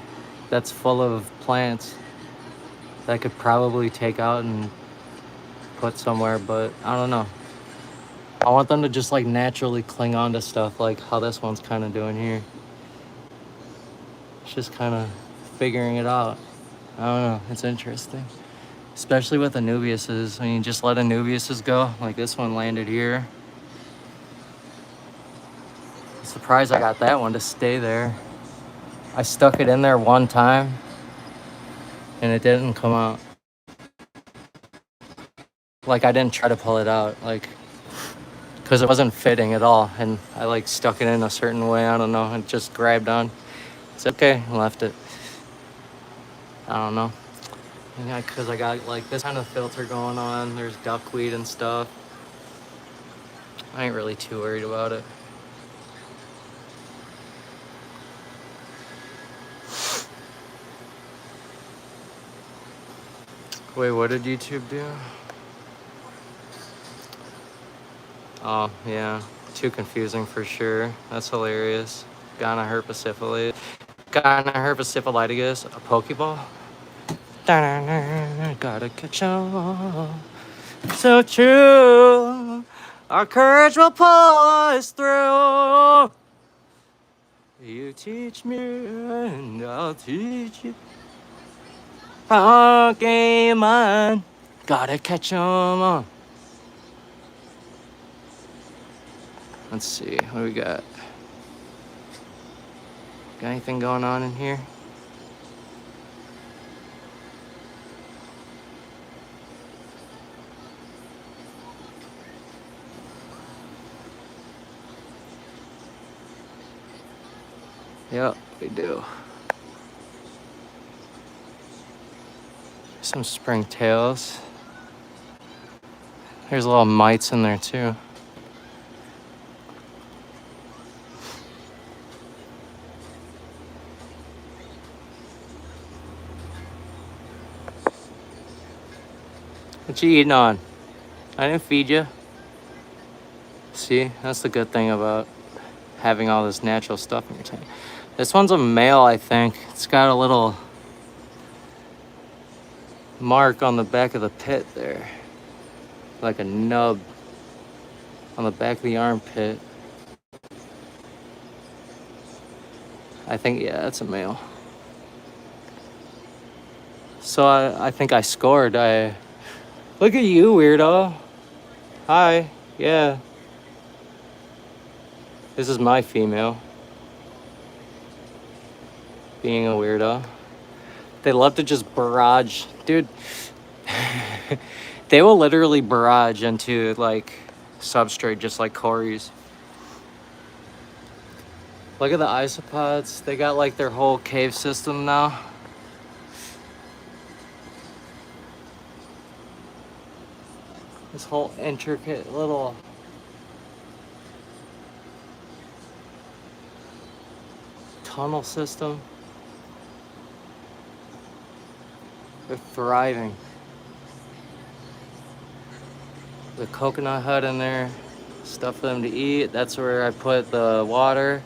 that's full of plants that I could probably take out and put somewhere, but I don't know. I want them to just like naturally cling on to stuff like how this one's kind of doing here. It's just kind of figuring it out. I don't know, it's interesting. Especially with Anubiuses. I mean, just let Anubiuses go. Like this one landed here. I'm surprised I got that one to stay there. I stuck it in there one time and it didn't come out. Like I didn't try to pull it out, like, because it wasn't fitting at all. And I like stuck it in a certain way, I don't know, and just grabbed on. It's okay, left it. I don't know. Yeah, because I got like this kind of filter going on. There's duckweed and stuff. I ain't really too worried about it. Wait, what did YouTube do? Oh, yeah. Too confusing for sure. That's hilarious. Gonorrhea Gonorrhea a Pokeball? Gotta catch on. So true. Our courage will pull us through. You teach me and I'll teach you. Pokemon. Gotta catch 'em all. Let's see. What do we got? Got anything going on in here? Yep, we do. Some spring tails. There's little mites in there too. What you eating on? I didn't feed you. See, that's the good thing about having all this natural stuff in your tank. This one's a male, I think. It's got a little mark on the back of the pit there. Like a nub on the back of the armpit. I think, yeah, that's a male. So I think I scored. Look at you, weirdo. Hi, yeah. This is my female. Being a weirdo. They love to just barrage. Dude, they will literally barrage into like substrate just like Corey's. Look at the isopods. They got like their whole cave system now. This whole intricate little tunnel system. They're thriving. The coconut hut in there, stuff for them to eat. That's where I put the water.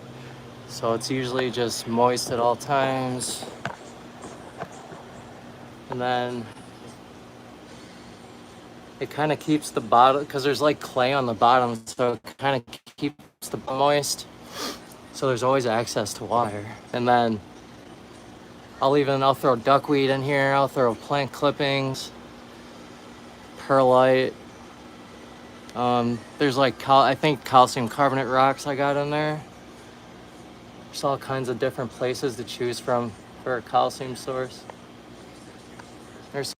So it's usually just moist at all times. And then it kind of keeps the bottom, because there's like clay on the bottom, so it kind of keeps the bottom moist. So there's always access to water. And then I'll throw duckweed in here. I'll throw plant clippings, perlite. There's like, I think calcium carbonate rocks I got in there. There's all kinds of different places to choose from for a calcium source. There's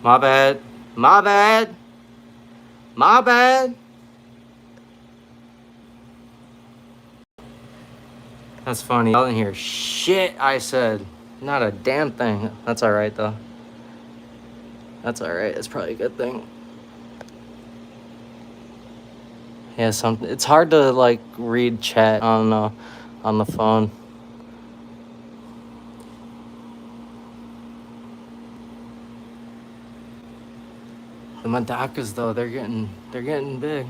My bad. My bad. My bad. That's funny. I didn't hear shit I said. Not a damn thing. That's all right, though. That's all right. It's probably a good thing. Yeah, it's hard to, like, read chat on the phone. The Madakas, though, they're getting big.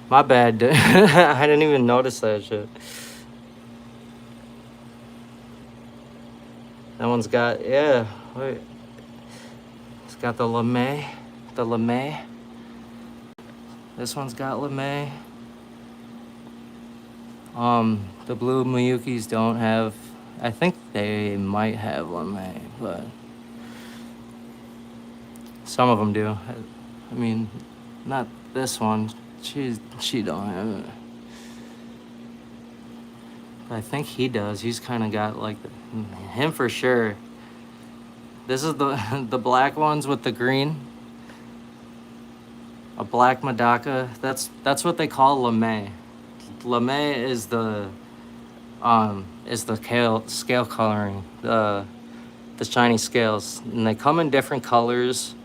My bad, dude. I didn't even notice that shit. That one's got, yeah, wait. It's got the LeMay. The LeMay. This one's got LeMay. The blue Miyukis don't have, I think they might have LeMay, but some of them do. I mean, not this one. She don't have it. I think he does. He's kind of got like him for sure. This is the the black ones with the green. A black Madaka. That's what they call LeMay. LeMay is the scale coloring, the shiny scales, and they come in different colors,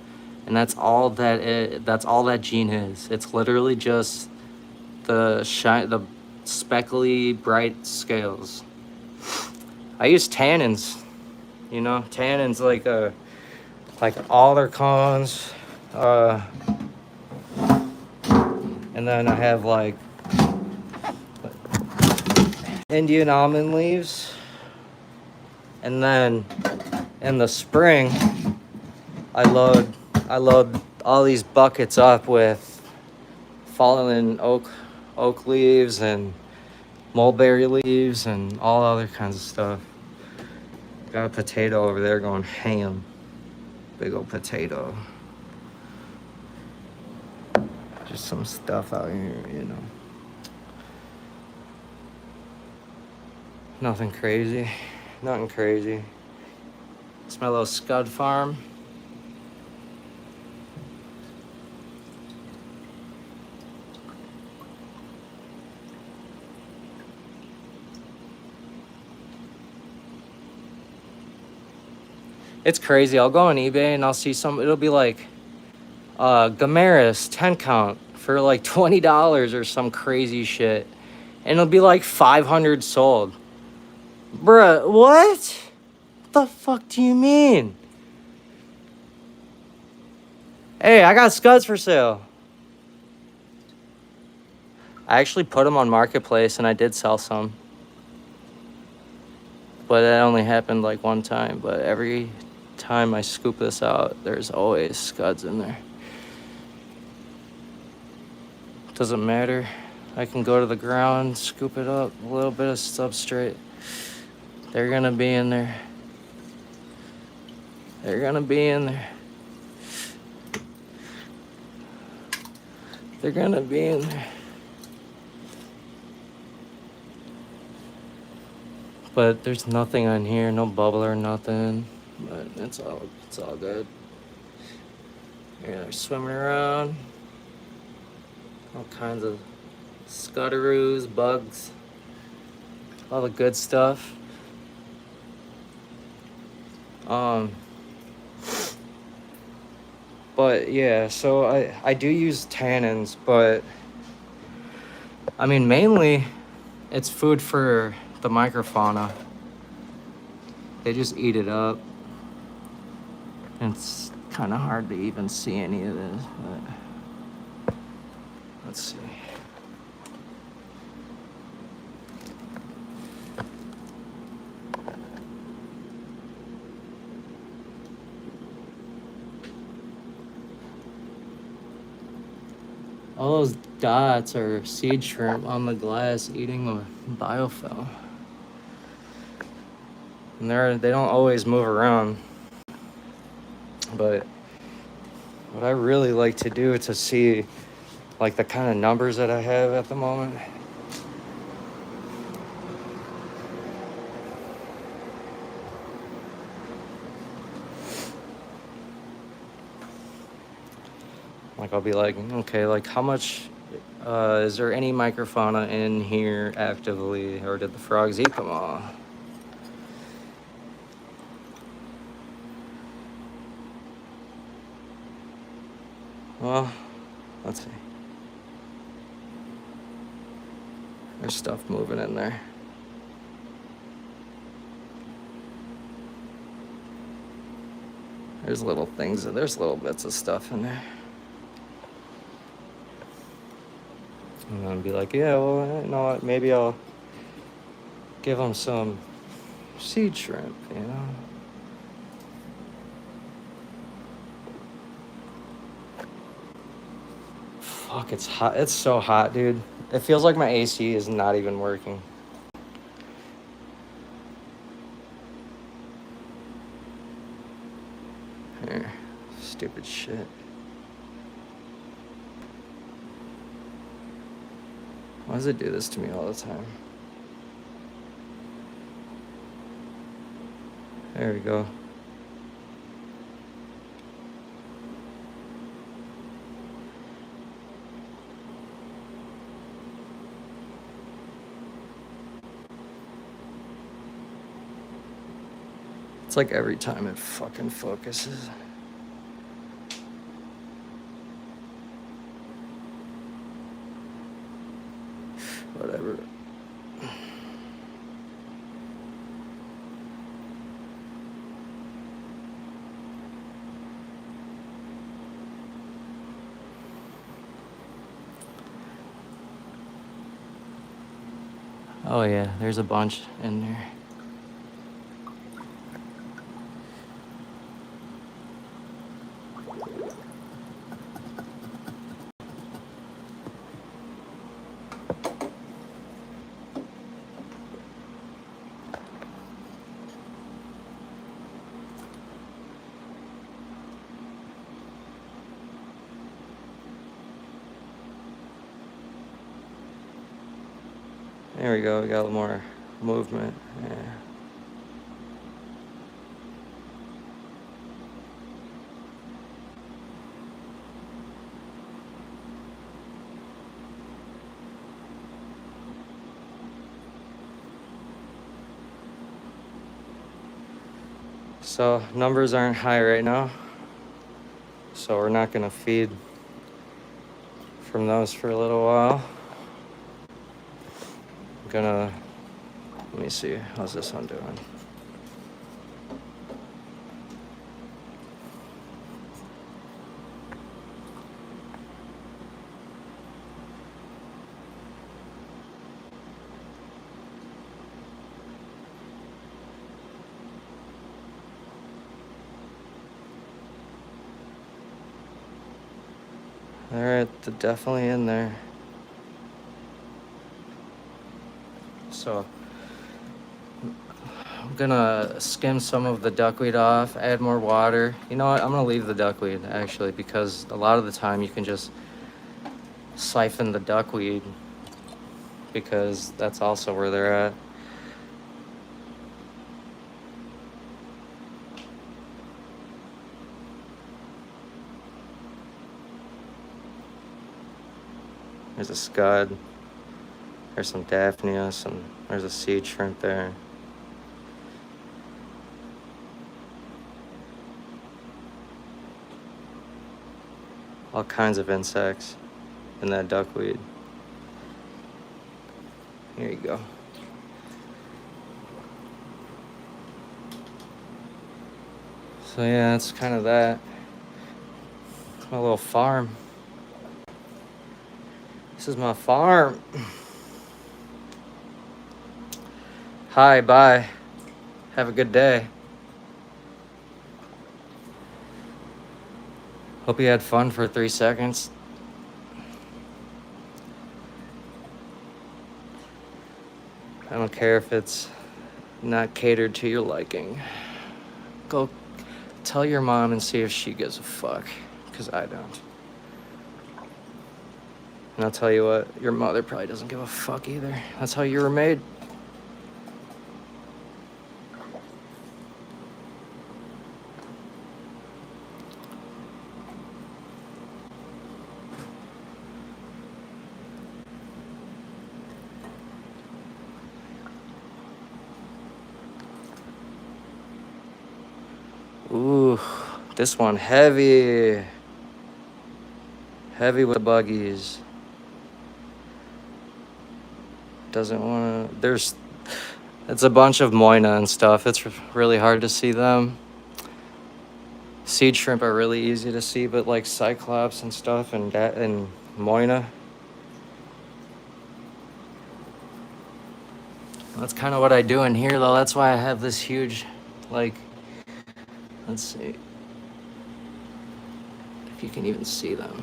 and that's all that gene is. It's literally just the speckly bright scales. I use tannins, tannins like all their cones, and then I have like Indian almond leaves, and then in the spring I load all these buckets up with fallen oak leaves and mulberry leaves and all other kinds of stuff. Got a potato over there going ham. Big old potato. Just some stuff out here, Nothing crazy. It's my little scud farm. It's crazy. I'll go on eBay and I'll see it'll be like Gamaris 10 count for like $20 or some crazy shit. And it'll be like 500 sold. Bruh, what? What the fuck do you mean? Hey, I got scuds for sale. I actually put them on Marketplace and I did sell some. But that only happened like one time. But every time I scoop this out, there's always scuds in there. Doesn't matter. I can go to the ground, scoop it up, a little bit of substrate. They're gonna be in there. They're gonna be in there. They're gonna be in there. But there's nothing on here, no bubble or nothing. But it's all good. They're swimming around. All kinds of scudderoos, bugs, all the good stuff. But yeah, so I do use tannins, but I mean mainly it's food for the microfauna. They just eat it up. And it's kind of hard to even see any of this, but let's see. All those dots are seed shrimp on the glass eating the biofilm. And they don't always move around. But what I really like to do to see like the kind of numbers that I have at the moment. Like I'll be like, okay, like how much is there any microfauna in here actively, or did the frogs eat them all? Well, let's see. There's stuff moving in there. There's little things, there's little bits of stuff in there. And I'll be like, yeah, well, you know what, maybe I'll give them some seed shrimp, you know? Fuck, it's hot. It's so hot, dude. It feels like my AC is not even working. Here, stupid shit. Why does it do this to me all the time? There we go. It's like every time it fucking focuses. Whatever. Oh yeah, there's a bunch in there. There we go, we got a little more movement. Yeah. So numbers aren't high right now, so we're not gonna feed from those for a little while. I'm gonna, let me see, how's this one doing? All right, they're definitely in there. So I'm gonna skim some of the duckweed off, add more water. You know what, I'm gonna leave the duckweed actually, because a lot of the time you can just siphon the duckweed, because that's also where they're at. There's a scud. There's some daphnia, there's a seed shrimp there. All kinds of insects in that duckweed. Here you go. So yeah, that's kind of that. My little farm. This is my farm. Hi, bye. Have a good day. Hope you had fun for 3 seconds. I don't care if it's not catered to your liking. Go tell your mom and see if she gives a fuck, because I don't. And I'll tell you what, your mother probably doesn't give a fuck either. That's how you were made. This one heavy. Heavy with the buggies. Doesn't want to. It's a bunch of moina and stuff. It's really hard to see them. Seed shrimp are really easy to see, but like cyclops and stuff and moina. That's kind of what I do in here, though. That's why I have this huge, like, let's see if you can even see them.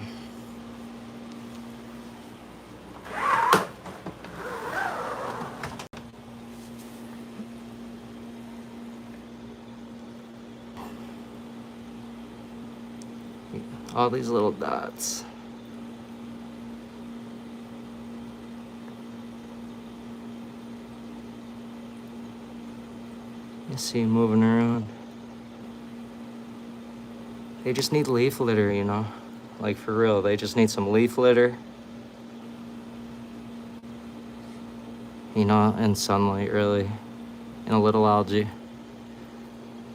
All these little dots. You see them moving around. They just need leaf litter, you know? Like, for real, they just need some leaf litter. You know, and sunlight, really. And a little algae.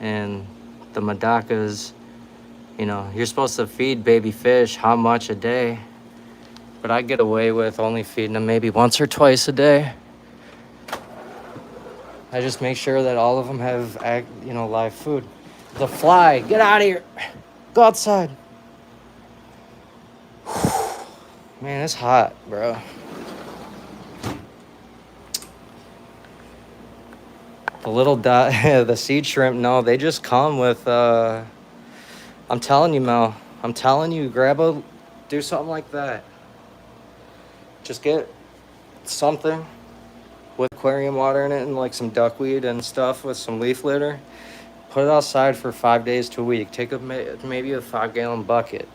And the medacas, you know, you're supposed to feed baby fish how much a day? But I get away with only feeding them maybe once or twice a day. I just make sure that all of them have, you know, live food. The fly, get out of here. Go outside. Man, it's hot, bro. The little dot, the seed shrimp, no, they just come with, I'm telling you, Mel. I'm telling you, do something like that. Just get something with aquarium water in it and like some duckweed and stuff with some leaf litter. Put it outside for 5 days to a week. Take maybe a 5-gallon bucket.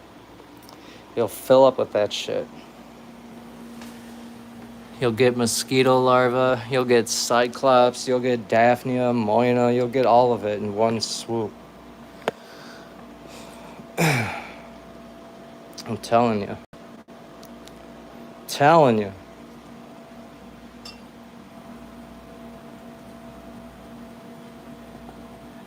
You'll fill up with that shit. You'll get mosquito larvae, you'll get cyclops, you'll get daphnia, moina, you'll get all of it in one swoop. I'm telling you. Telling you.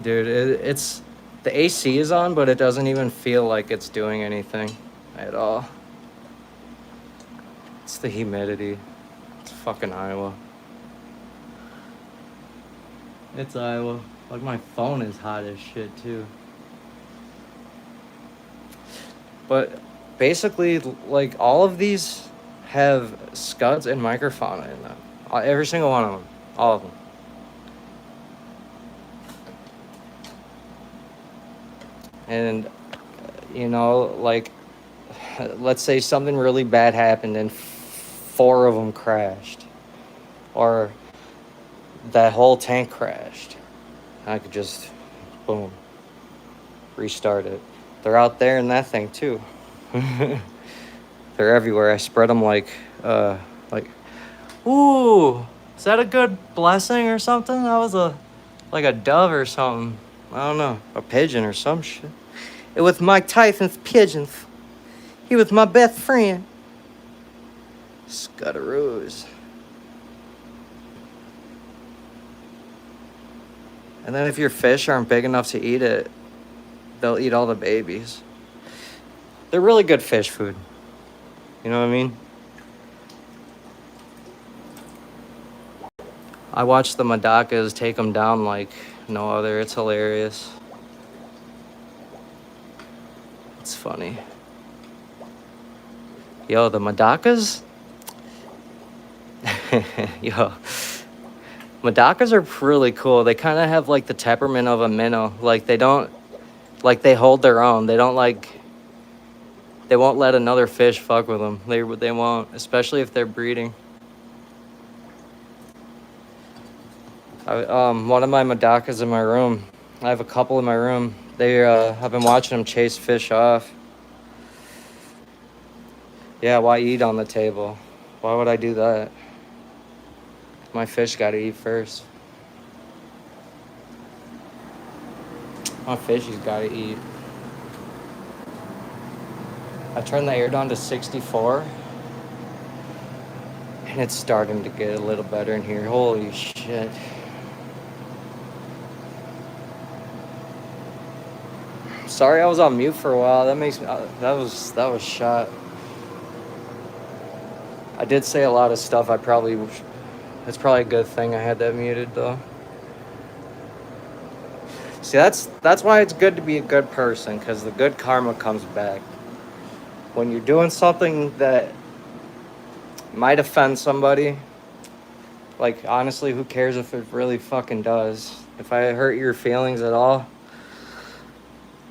Dude, it's the AC is on, but it doesn't even feel like it's doing anything at all. It's the humidity. It's fucking Iowa. It's Iowa. Like, my phone is hot as shit too. But basically, like, all of these have scuds and microfauna in them. Every single one of them. All of them. And, you know, like, let's say something really bad happened and 4 of them crashed. Or that whole tank crashed. I could just, boom, restart it. They're out there in that thing too. They're everywhere. I spread them like, ooh, is that a good blessing or something? That was like a dove or something. I don't know, a pigeon or some shit. It was Mike Tyson's pigeons. He was my best friend. Scuddaroos. And then if your fish aren't big enough to eat it, they'll eat all the babies. They're really good fish food. You know what I mean? I watch the medacas take them down like no other. It's hilarious. It's funny. Yo, the medacas? Yo. Medacas are really cool. They kind of have like the temperament of a minnow. Like, they don't, like, they hold their own. They don't like, they won't let another fish fuck with them. They won't, especially if they're breeding. One of my medacas in my room. I have a couple in my room. I've been watching them chase fish off. Yeah, why eat on the table? Why would I do that? My fish gotta eat first. My fishies gotta eat. I turned the air down to 64. And it's starting to get a little better in here. Holy shit. Sorry I was on mute for a while. That makes me, that was shot. I did say a lot of stuff. It's probably a good thing I had that muted though. See, that's why it's good to be a good person, because the good karma comes back. When you're doing something that might offend somebody, like, honestly, who cares if it really fucking does? If I hurt your feelings at all,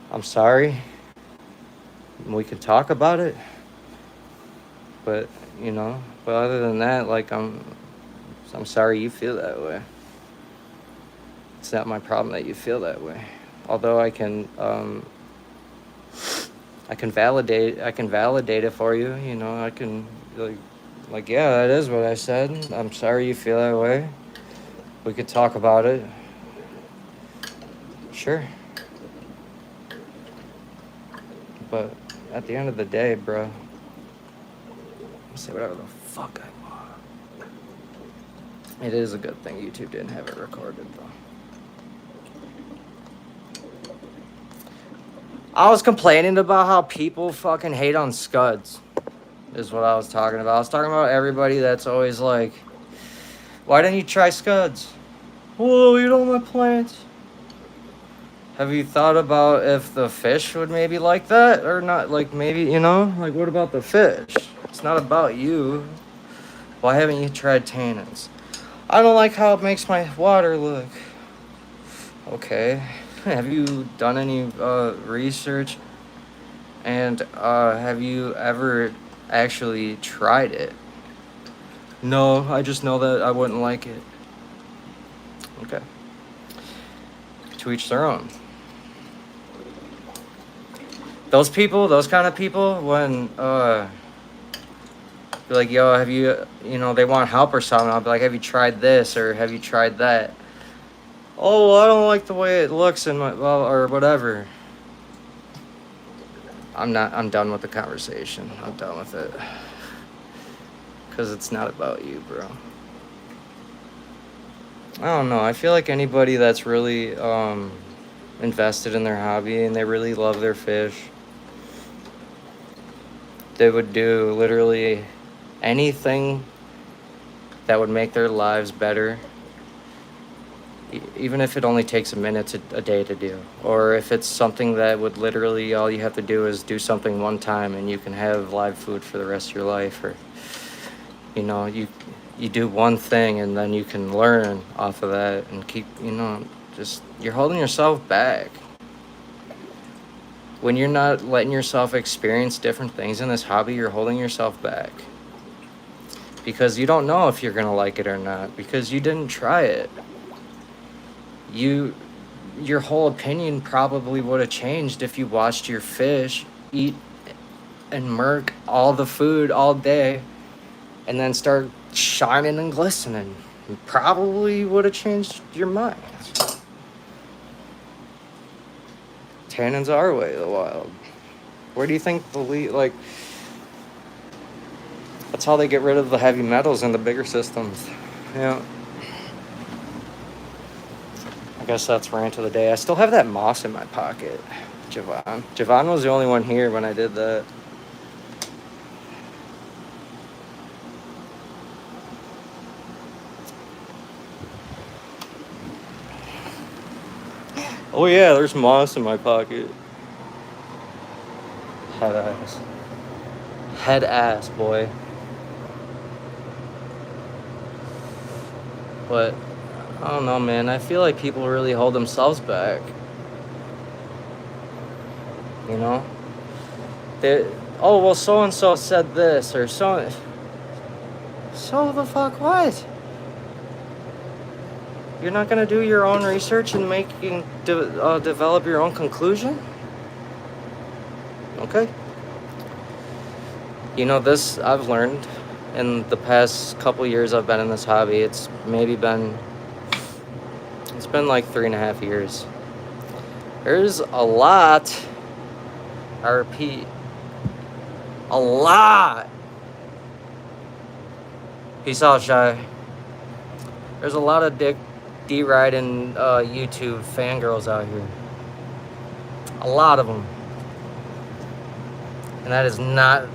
I'm sorry. We can talk about it. But, but other than that, like, I'm sorry you feel that way. It's not my problem that you feel that way. Although I can validate it for you, I can like, yeah, that is what I said. I'm sorry you feel that way. We could talk about it. Sure. But at the end of the day, bro, I'll say whatever the fuck I want. It is a good thing YouTube didn't have it recorded, though. I was complaining about how people fucking hate on scuds, is what I was talking about. I was talking about everybody that's always like, why didn't you try scuds? Whoa, you don't want plants. Have you thought about if the fish would maybe like that or not? Like, maybe, like, what about the fish? It's not about you. Why haven't you tried tannins? I don't like how it makes my water look. Okay. Have you done any research? And have you ever actually tried it? No, I just know that I wouldn't like it. Okay. To each their own. Those kind of people, when be like, yo, have you, they want help or something, I'll be like, have you tried this or have you tried that? Oh, well, I don't like the way it looks in my, well, or whatever. I'm done with the conversation. I'm done with it. Because it's not about you, bro. I don't know. I feel like anybody that's really invested in their hobby and they really love their fish, they would do literally anything that would make their lives better, even if it only takes a minute a day to do, or if it's something that would literally, all you have to do is do something one time and you can have live food for the rest of your life, or you do one thing and then you can learn off of that and keep, just, you're holding yourself back. When you're not letting yourself experience different things in this hobby, you're holding yourself back. Because you don't know if you're going to like it or not, because you didn't try it. Your whole opinion probably would have changed if you watched your fish eat and murk all the food all day and then start shining and glistening. You probably would have changed your mind. Tannins are way of the wild. Where do you think that's how they get rid of the heavy metals in the bigger systems. Yeah. I guess that's rant of the day. I still have that moss in my pocket. Javon was the only one here when I did that. Oh yeah, there's moss in my pocket. Head ass, boy. But I don't know, man. I feel like people really hold themselves back. Oh, well, so-and-so said this, or so the fuck what? You're not gonna do your own research and develop your own conclusion? Okay. This I've learned in the past couple years I've been in this hobby. It's been like 3.5 years. There's a lot, I repeat, a lot. Peace out, Shy. There's a lot of D-riding YouTube fangirls out here. A lot of them. And that is not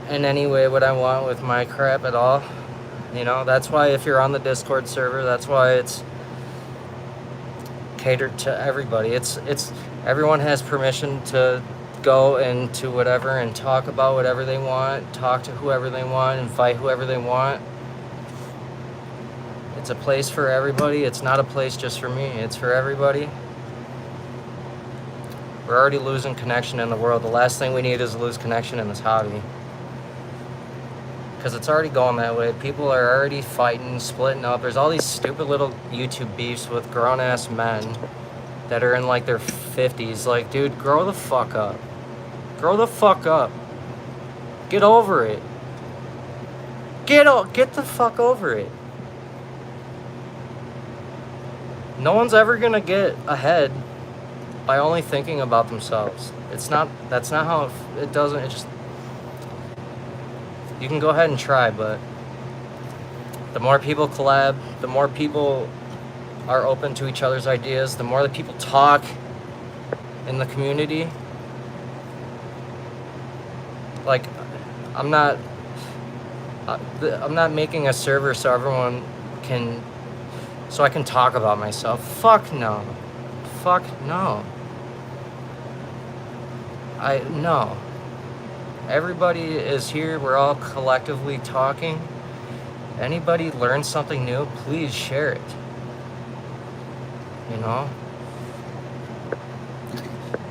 in any way what I want with my crap at all. You know, that's why if you're on the Discord server, that's why it's catered to everybody. It's everyone has permission to go into whatever and talk about whatever they want, talk to whoever they want, invite whoever they want. It's a place for everybody. It's not a place just for me. It's for everybody. We're already losing connection in the world. The last thing we need is to lose connection in this hobby. Because it's already going that way. People are already fighting, splitting up. There's all these stupid little YouTube beefs with grown-ass men that are in like their 50s. Like, dude, grow the fuck up. Grow the fuck up. Get over it. Get the fuck over it. No one's ever gonna get ahead by only thinking about themselves. That's not how it doesn't. It just, you can go ahead and try, but the more people collab, the more people are open to each other's ideas, the more that people talk in the community. Like, I'm not making a server so everyone can, so I can talk about myself. Fuck no. Fuck no. No. Everybody is here. We're all collectively talking. Anybody learns something new, please share it. You know?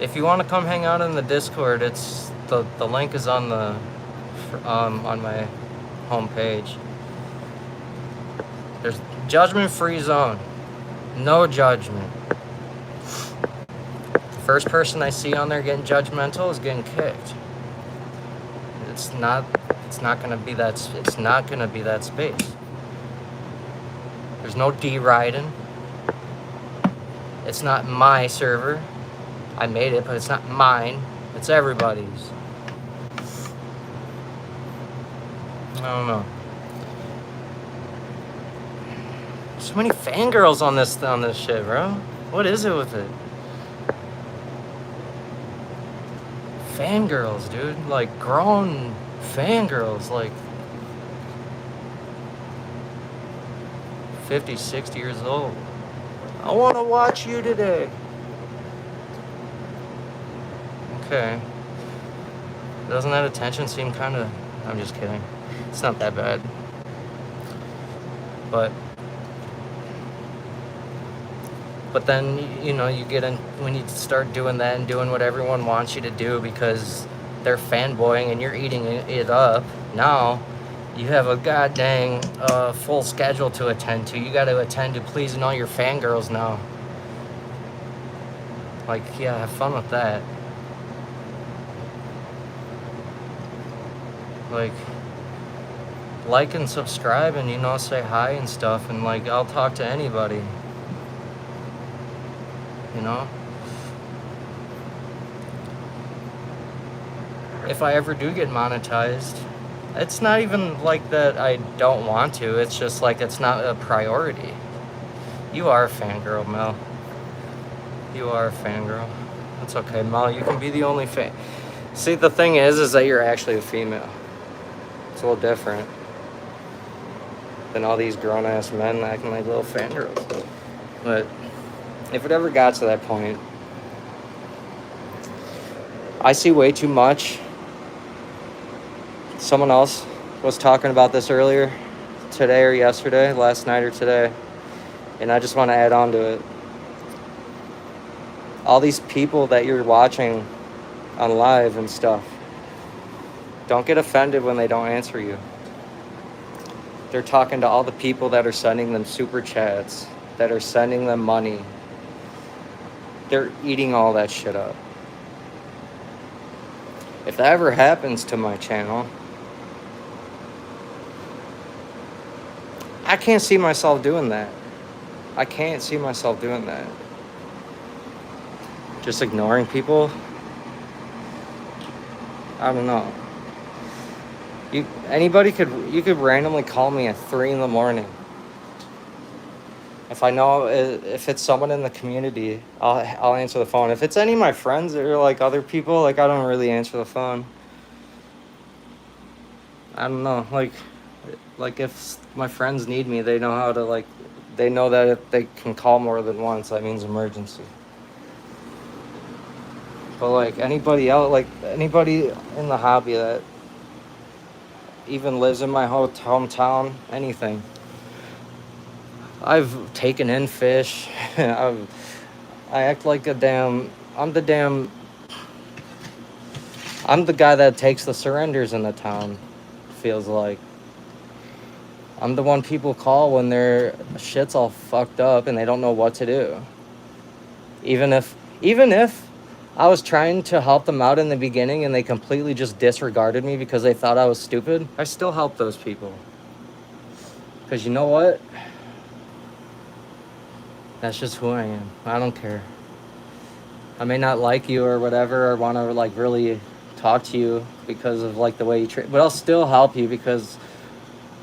If you want to come hang out in the Discord, it's the link is on the on my homepage. There's judgment-free zone. No judgment. The first person I see on there getting judgmental is getting kicked. It's not gonna be that space. There's no deriding. It's not my server. I made it, but it's not mine. It's everybody's. I don't know. So many fangirls on this shit, bro. What is it with it? Fangirls, dude. Like, grown fangirls. Like, 50, 60 years old. I want to watch you today. Okay. Doesn't that attention seem kind of... I'm just kidding. It's not that bad. But then, you know, you get in... When you start doing that and doing what everyone wants you to do because they're fanboying and you're eating it up, now you have a goddamn full schedule to attend to. You got to attend to pleasing all your fangirls now. Like, yeah, have fun with that. Like and subscribe and, you know, say hi and stuff, and like, I'll talk to anybody, you know. If I ever do get monetized, it's not even like that I don't want to, it's just like it's not a priority. You are a fangirl, Mel. You are a fangirl. That's okay, Mel, you can be the only fan. See, the thing is that you're actually a female. It's a little different than all these grown-ass men acting like little fangirls. But if it ever got to that point, I see way too much. Someone else was talking about this earlier, today or yesterday, last night or today, and I just want to add on to it. All these people that you're watching on live and stuff, don't get offended when they don't answer you. They're talking to all the people that are sending them super chats, that are sending them money. They're eating all that shit up. If that ever happens to my channel, I can't see myself doing that. I can't see myself doing that. Just ignoring people? I don't know. You could randomly call me at 3 in the morning. If I know if it's someone in the community, I'll answer the phone. If it's any of my friends or like other people, like I don't really answer the phone. I don't know, like if my friends need me, they know how to like, they know that if they can call more than once, that means emergency. But like anybody else, like anybody in the hobby that even lives in my hometown, anything. I've taken in fish. I act like a damn. I'm the guy that takes the surrenders in the town. Feels like I'm the one people call when their shit's all fucked up and they don't know what to do. Even if I was trying to help them out in the beginning and they completely just disregarded me because they thought I was stupid, I still help those people. Because you know what? That's just who I am. I don't care. I may not like you or whatever, or want to like really talk to you because of like the way you treat, but I'll still help you because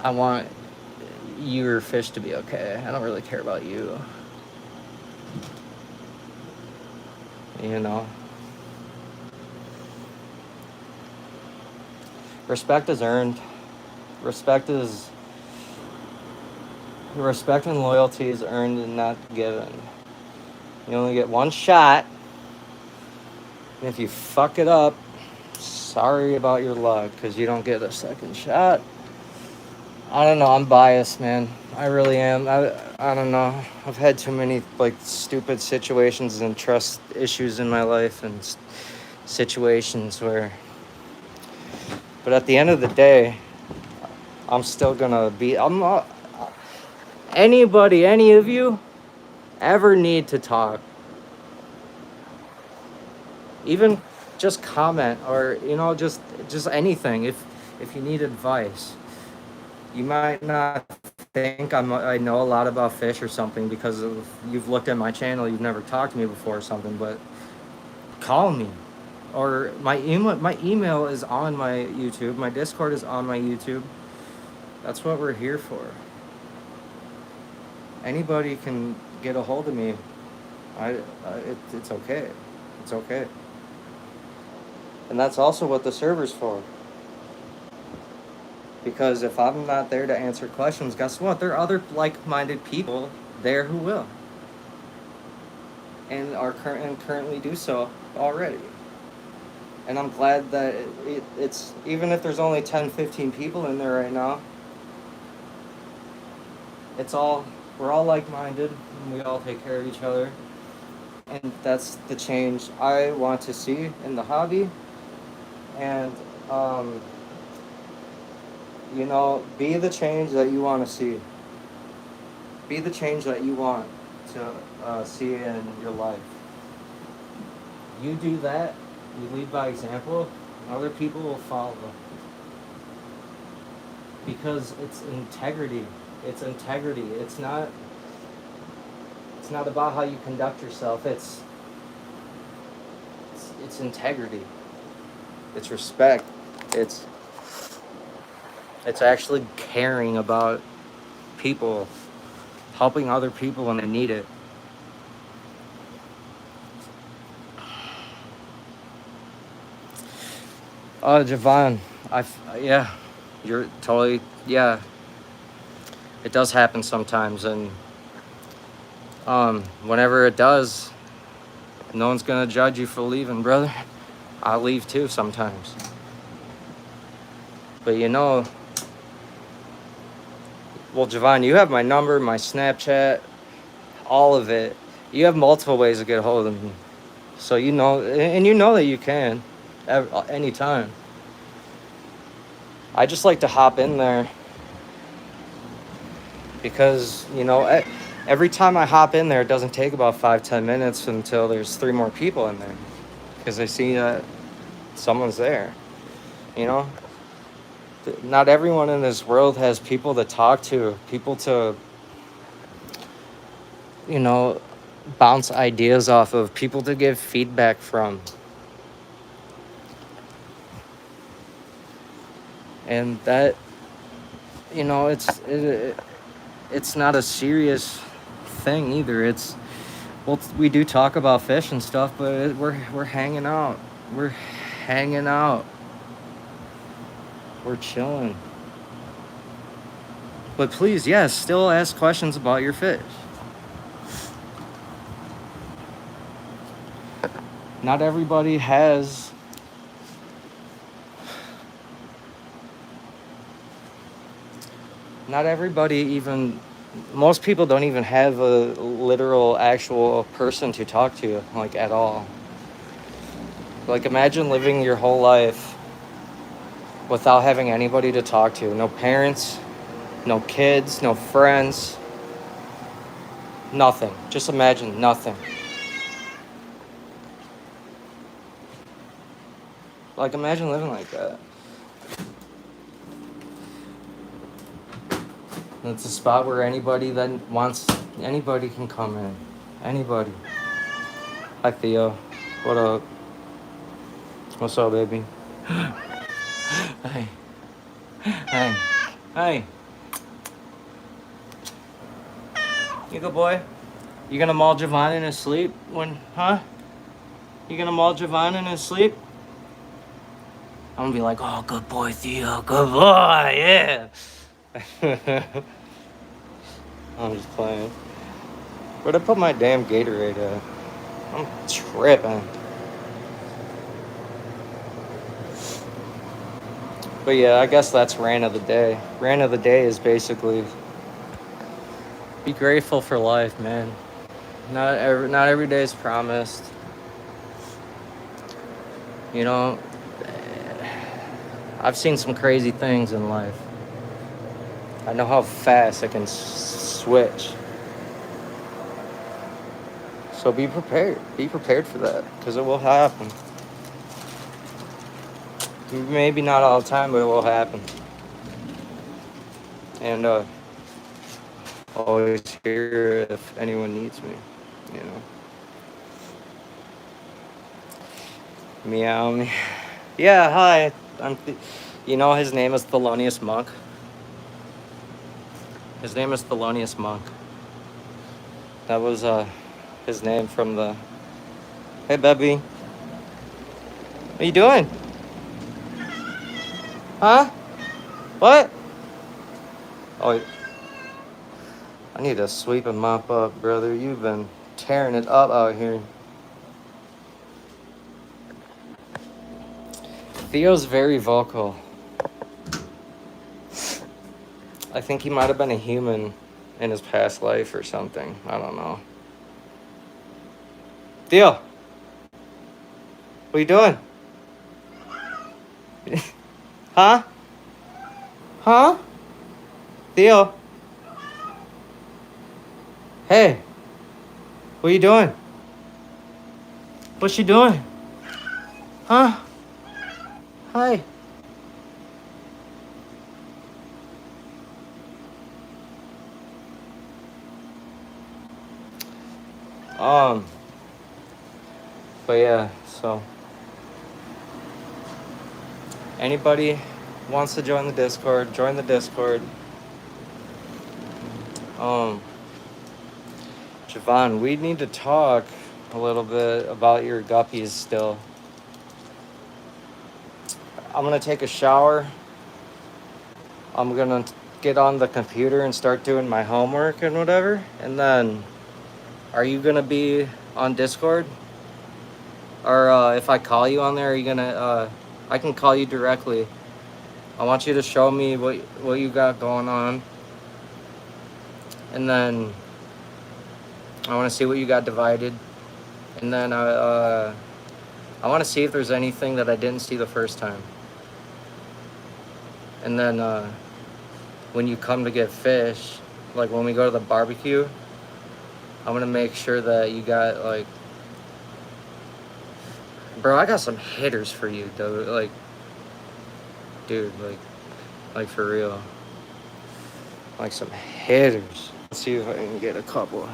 I want your fish to be okay. I don't really care about you. You know? Respect is earned. Respect is Respect and loyalty is earned and not given. You only get one shot, and if you fuck it up, sorry about your luck, because you don't get a second shot. I don't know. I'm biased, man. I really am. I don't know. I've had too many like stupid situations and trust issues in my life and situations where. But at the end of the day, I'm still gonna be. I'm not. Anybody, any of you, ever need to talk, even just comment or just anything. If you need advice, you might not think I know a lot about fish or something because of you've looked at my channel, you've never talked to me before or something, but call me. Or my email is on my YouTube, my Discord is on my YouTube. That's what we're here for. Anybody can get a hold of me. It's okay. It's okay. And that's also what the server's for. Because if I'm not there to answer questions, guess what? There are other like-minded people there who will. And currently do so already. And I'm glad that it's, even if there's only 10, 15 people in there right now, we're all like-minded and we all take care of each other. And that's the change I want to see in the hobby. And, be the change that you want to see. Be the change that you want to see in your life. You do that, you lead by example, other people will follow. Because it's integrity. It's integrity. It's not about how you conduct yourself. It's integrity. It's respect. It's actually caring about people, helping other people when they need it. Javon, yeah, you're totally, yeah. It does happen sometimes, and whenever it does, no one's gonna judge you for leaving, brother. I leave too sometimes. But well, Javon, you have my number, my Snapchat, all of it. You have multiple ways to get a hold of me. So and you know that you can, anytime. I just like to hop in there because, every time I hop in there, it doesn't take about 5-10 minutes until there's 3 more people in there because they see that someone's there, Not everyone in this world has people to talk to, people to, bounce ideas off of, people to give feedback from. And that, it's not a serious thing either. It's, well, we do talk about fish and stuff, but we're hanging out. We're hanging out. We're chilling. But please, yes, still ask questions about your fish. Not everybody has not everybody even most people don't even have a literal actual person to talk to, like, at all. Like, imagine living your whole life without having anybody to talk to. No parents, no kids, no friends, nothing. Just imagine nothing. Like, imagine living like that. It's a spot where anybody that wants, anybody can come in. Anybody. Hi, Theo. What up? What's up, baby? Hey. Hey. Hey. You good boy? You gonna maul Javon in his sleep when, huh? You gonna maul Javon in his sleep? I'm gonna be like, oh, good boy, Theo. Good boy, yeah. I'm just playing. Where'd I put my damn Gatorade at? I'm tripping. But yeah, I guess that's rant of the day. Rant of the day is basically be grateful for life, man. Not every day is promised. You know, I've seen some crazy things in life. I know how fast I can switch. So be prepared. Be prepared for that, because it will happen. Maybe not all the time, but it will happen. And always here if anyone needs me, you know. Meow. Yeah, hi. You know, his name is Thelonious Monk. His name is Thelonious Monk. That was his name from the... Hey, Bebby. What you doing? Huh? What? Oh, I need to sweep and mop up, brother. You've been tearing it up out here. Theo's very vocal. I think he might have been a human in his past life or something. I don't know. Theo! What are you doing? Huh? Huh? Theo? Hey! What are you doing? What's she doing? Huh? Hi. But yeah, so anybody wants to join the Discord, join the Discord. Javon, we need to talk a little bit about your guppies still. I'm gonna take a shower. I'm gonna get on the computer and start doing my homework and whatever. And then, are you gonna be on Discord? Or if I call you on there, are you gonna, I can call you directly. I want you to show me what you got going on. And then I want to see what you got divided. And then I want to see if there's anything that I didn't see the first time. And then when you come to get fish, like when we go to the barbecue, I'm gonna make sure that you got, like, bro, I got some hitters for you, dude. Like, dude, like for real. Like some hitters. Let's see if I can get a couple.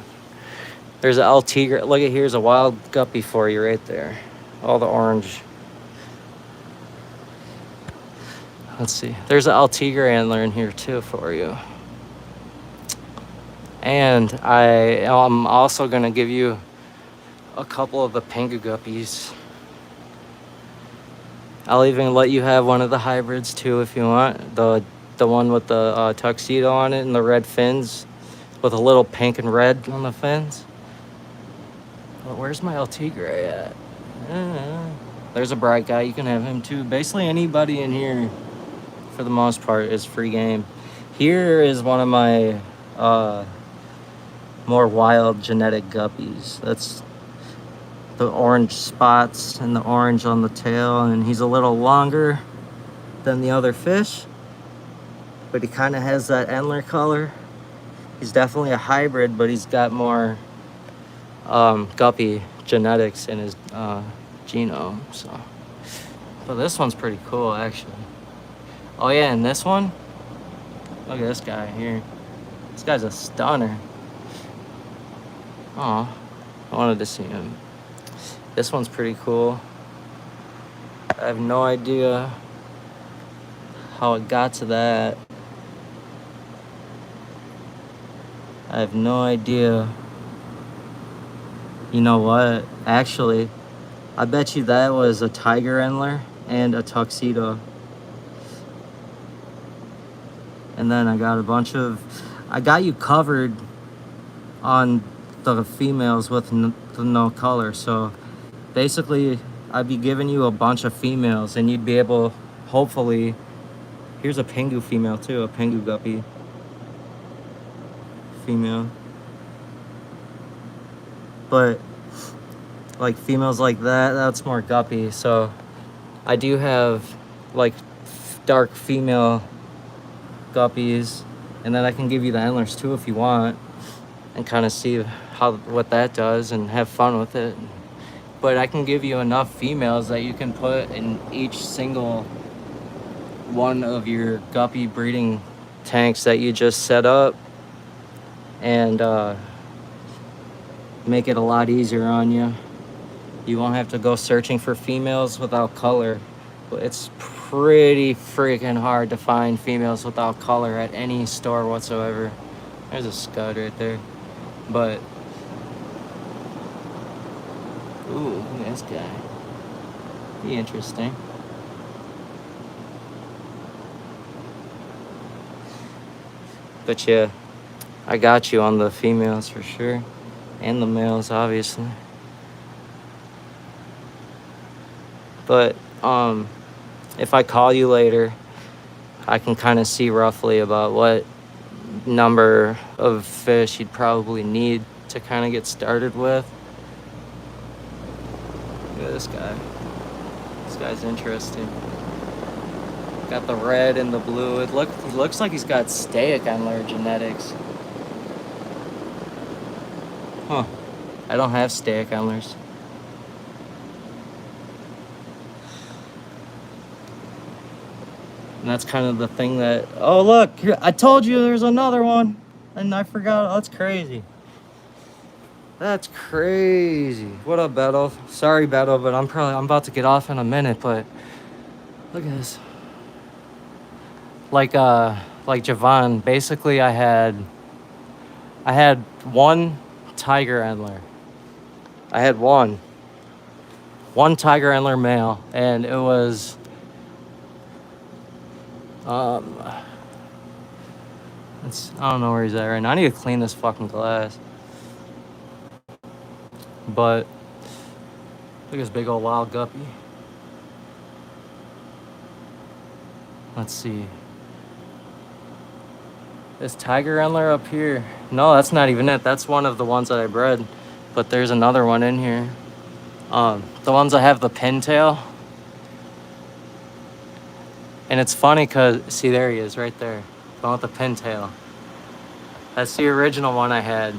There's an El Tigre. Look at, here's a wild guppy for you right there. All the orange. Let's see. There's an El Tigre antler in here too for you. And I'm also gonna give you a couple of the panga guppies. I'll even let you have one of the hybrids too if you want. The one with the tuxedo on it and the red fins with a little pink and red on the fins. Well, where's my LT gray at? There's a bright guy. You can have him too. Basically anybody in here, for the most part, is free game. Here is one of my more wild genetic guppies. That's the orange spots and the orange on the tail, and he's a little longer than the other fish, but he kind of has that antler color. He's definitely a hybrid, but he's got more guppy genetics in his genome. So, but this one's pretty cool actually. Oh yeah, and this one, look at this guy here. This guy's a stunner. Oh, I wanted to see him. This one's pretty cool. I have no idea how it got to that. I have no idea. You know what? Actually, I bet you that was a tiger antler and a tuxedo. And then I got you covered on the females with no color. So basically, I'd be giving you a bunch of females and you'd be able, hopefully, here's a pingu female too, a pingu guppy female. But like females like that, that's more guppy. So I do have like dark female guppies, and then I can give you the antlers too if you want, and kind of see what that does and have fun with it. But I can give you enough females that you can put in each single one of your guppy breeding tanks that you just set up, and make it a lot easier on you. You won't have to go searching for females without color. It's pretty freaking hard to find females without color at any store whatsoever. There's a scud right there. But, ooh, look at this guy. Be interesting. But yeah, I got you on the females for sure. And the males, obviously. But, if I call you later, I can kind of see roughly about what number of fish you'd probably need to kind of get started with. Look at this guy. This guy's interesting. Got the red and the blue. He looks like he's got staic antler genetics. Huh. I don't have staic antlers. And that's kind of the thing that... Oh, look! Here, I told you there's another one! And I forgot. That's crazy. That's crazy. What up, Beto? Sorry, Beto, but I'm about to get off in a minute, but... Look at this. Like Javon, basically I had one tiger antler. I had one tiger antler male, and it was... I don't know where he's at right now. I need to clean this fucking glass. But look at this big old wild guppy. Let's see. This tiger antler up here. No, that's not even it. That's one of the ones that I bred. But there's another one in here. The ones that have the pintail. And it's funny because, see, there he is right there. The one with the pintail. That's the original one I had.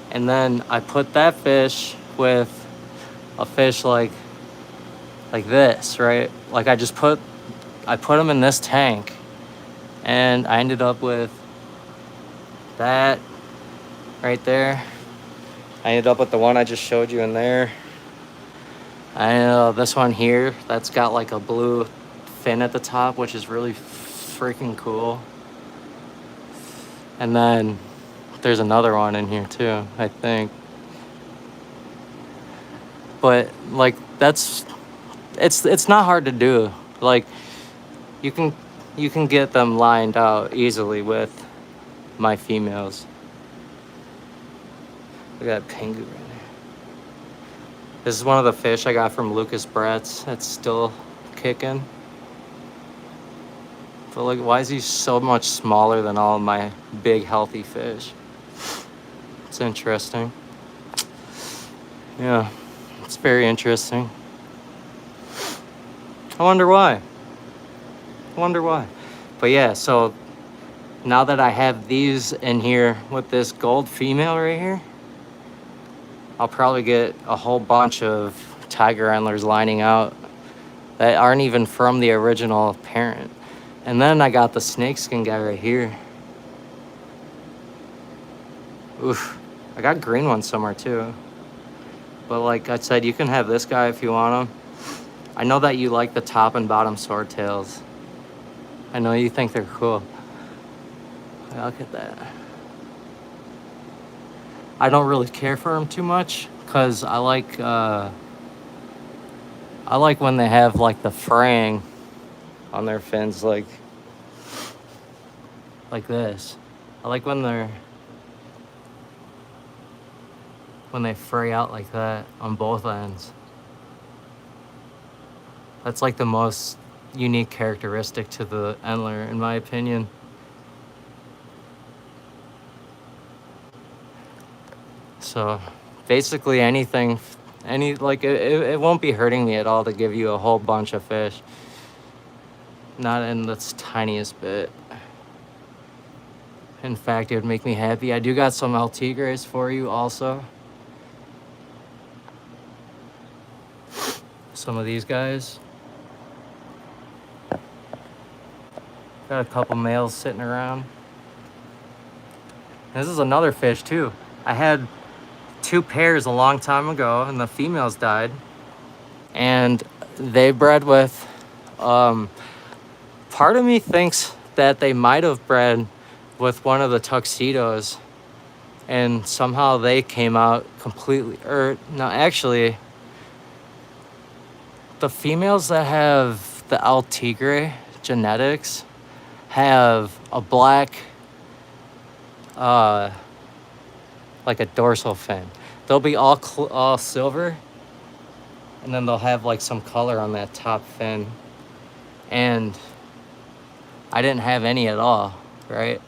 And then I put that fish with a fish like this, right? Like I put them in this tank. And I ended up with that right there. I ended up with the one I just showed you in there. I ended up this one here that's got like a blue fin at the top, which is really freaking cool. And then there's another one in here too, I think. But like it's not hard to do. Like you can get them lined out easily with my females. Look at that pingu right there. This is one of the fish I got from Lucas Bratz. It's still kicking. But like, why is he so much smaller than all of my big healthy fish? It's interesting. Yeah, it's very interesting. I wonder why. But yeah, so now that I have these in here with this gold female right here, I'll probably get a whole bunch of tiger antlers lining out that aren't even from the original parent. And then I got the snakeskin guy right here. Oof, I got green ones somewhere too. But like I said, you can have this guy if you want him. I know that you like the top and bottom swordtails. I know you think they're cool. Look at that. I don't really care for them too much because I like when they have like the fraying on their fins, like this. I like when they fray out like that on both ends. That's like the most unique characteristic to the antler, in my opinion. So basically anything, it won't be hurting me at all to give you a whole bunch of fish. Not in the tiniest bit. In fact, it would make me happy. I do got some El Tigres for you also. Some of these guys. Got a couple males sitting around. And this is another fish too. I had 2 pairs a long time ago and the females died. And they bred with, part of me thinks that they might have bred with one of the tuxedos and somehow they came out completely, no, actually, the females that have the El Tigre genetics have a black, like a dorsal fin. They'll be all silver, and then they'll have like some color on that top fin. And I didn't have any at all, right?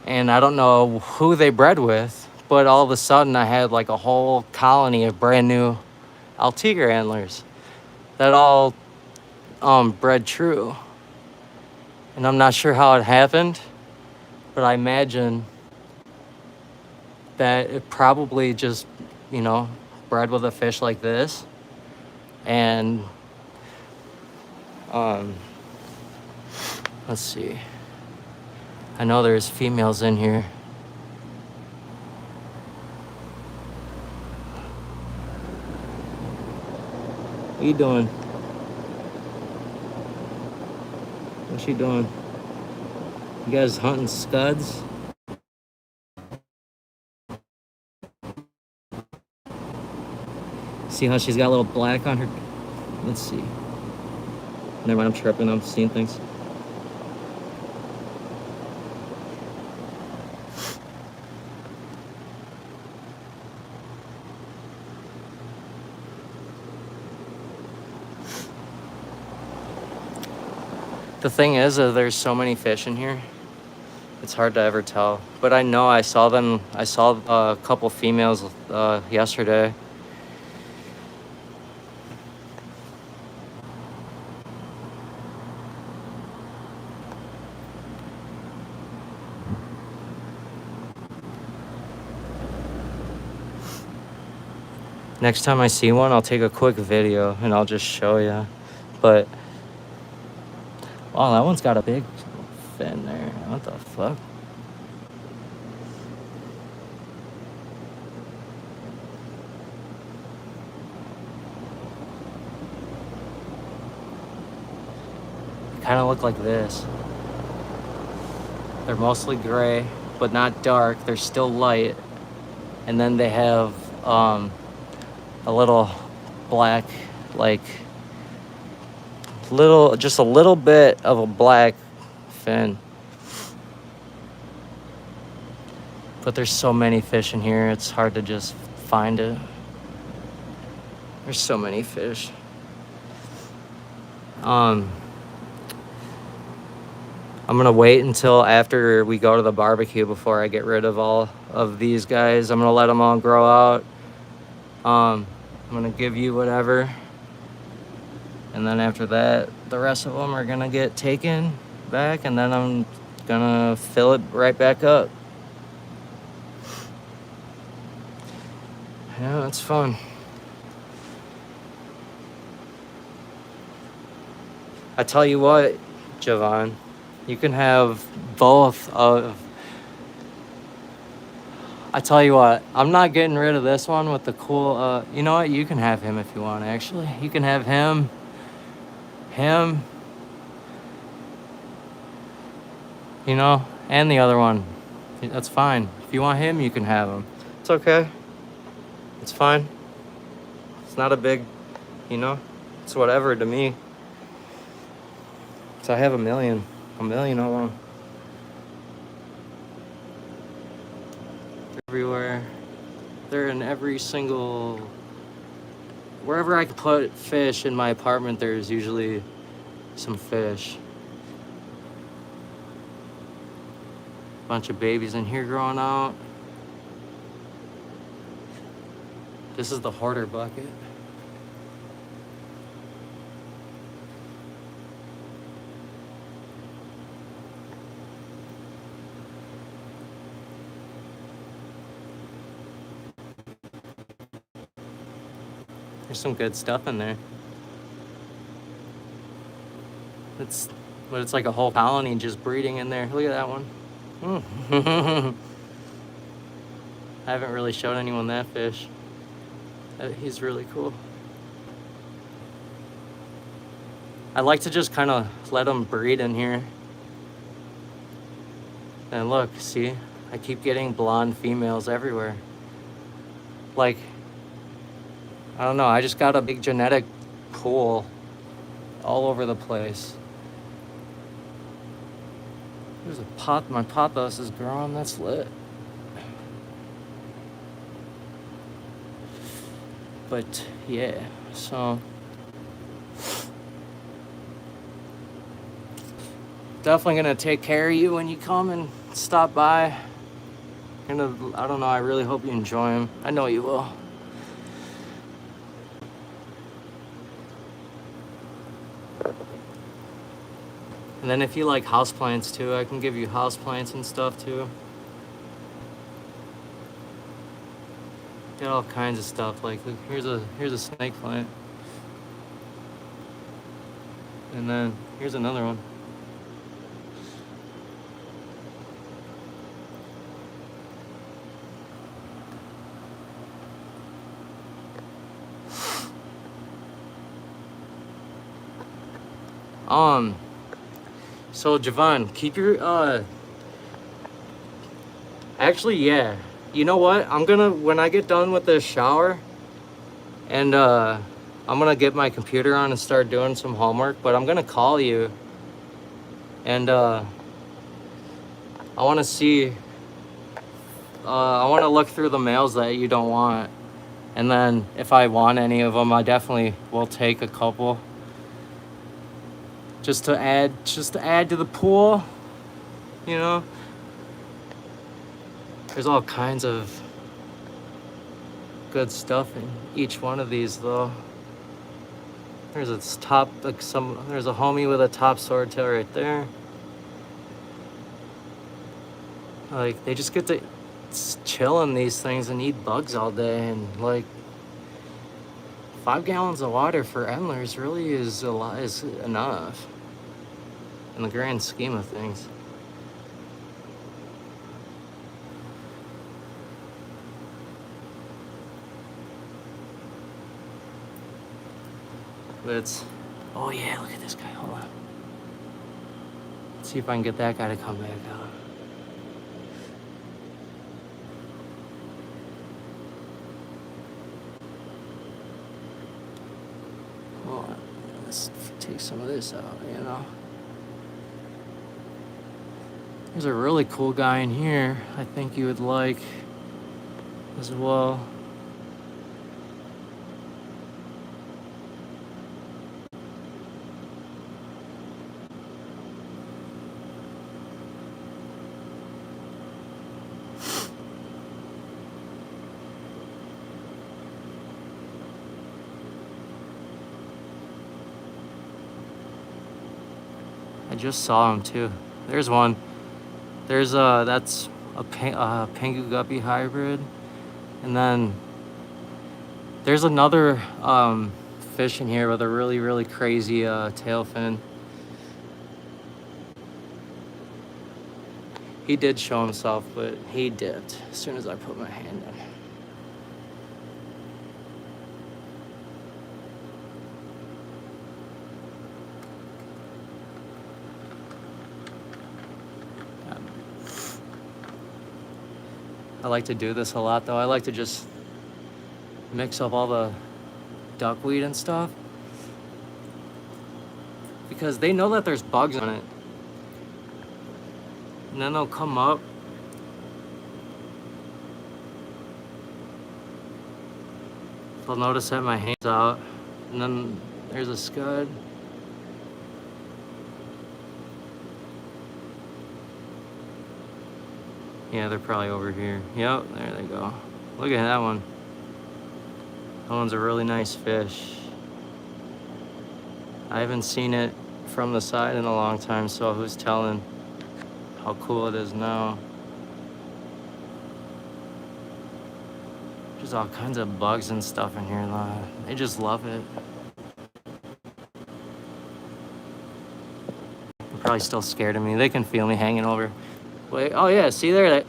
And I don't know who they bred with, but all of a sudden I had like a whole colony of brand new El Tigre antlers that all bred true. And I'm not sure how it happened, but I imagine that it probably just, bred with a fish like this. And let's see. I know there's females in here. What you doing? What's she doing? You guys hunting scuds? See how she's got a little black on her? Let's see. Never mind, I'm tripping. I'm seeing things. The thing is, there's so many fish in here. It's hard to ever tell. But I know I saw them. I saw a couple females yesterday. Next time I see one, I'll take a quick video and I'll just show you. But wow, that one's got a big fin there. What the fuck? They kind of look like this. They're mostly gray. but not dark. They're still light. And then they have a little black, like just a little bit of a black fin. But there's so many fish in here, it's hard to just find it. There's so many fish. I'm gonna wait until after we go to the barbecue before I get rid of all of these guys. I'm gonna let them all grow out. I'm gonna give you whatever. And then after that, the rest of them are gonna get taken back, and then I'm gonna fill it right back up. Yeah, it's fun. I tell you what, Javon, you can have both of... I tell you what, I'm not getting rid of this one with the cool... you know what? You can have him if you want, actually. You can have him. You know, and the other one. That's fine. If you want him, you can have him. It's okay. It's fine. It's not a big, you know, it's whatever to me. So I have a million of them. Everywhere. They're in every single... Wherever I can put fish in my apartment, there's usually some fish. Bunch of babies in here growing out. This is the hoarder bucket. There's some good stuff in there. But it's like a whole colony just breeding in there. Look at that one. I haven't really showed anyone that fish. He's really cool. I like to just kind of let them breed in here. And look, see? I keep getting blonde females everywhere. Like, I don't know, I just got a big genetic pool all over the place. There's a pot, my pothos is growing, that's lit. But yeah, so definitely gonna take care of you when you come and stop by. I don't know, I really hope you enjoy them. I know you will. And then if you like houseplants too, I can give you houseplants and stuff too. Got all kinds of stuff. Like, look, here's a snake plant. And then here's another one. So Javon, keep your actually, yeah. You know what? When I get done with this shower and I'm gonna get my computer on and start doing some homework, but I'm gonna call you and I wanna see I wanna look through the mails that you don't want, and then if I want any of them, I definitely will take a couple. Just to add to the pool, you know. There's all kinds of good stuff in each one of these, though. There's a top, like there's a homie with a top swordtail right there. Like, they just get to chill in these things and eat bugs all day, and like 5 gallons of water for endlers really is enough in the grand scheme of things. But oh yeah, look at this guy, hold on. Let's see if I can get that guy to come back out. take some of this out, you know. There's a really cool guy in here I think you would like as well. I just saw him too. There's one. There's that's a Pengu guppy hybrid, and then there's another fish in here with a really crazy tail fin. He did show himself, but he dipped as soon as I put my hand in. I like to do this a lot though. I like to just mix up all the duckweed and stuff because they know that there's bugs on it. And then they'll come up. They'll notice that my hand's out. And then there's a scud. Yeah, they're probably over here. Yep, there they go. Look at that one. That one's a really nice fish. I haven't seen it from the side in a long time, so who's telling how cool it is now. There's all kinds of bugs and stuff in here. They just love it. They're probably still scared of me. They can feel me hanging over. Wait, oh yeah, see there?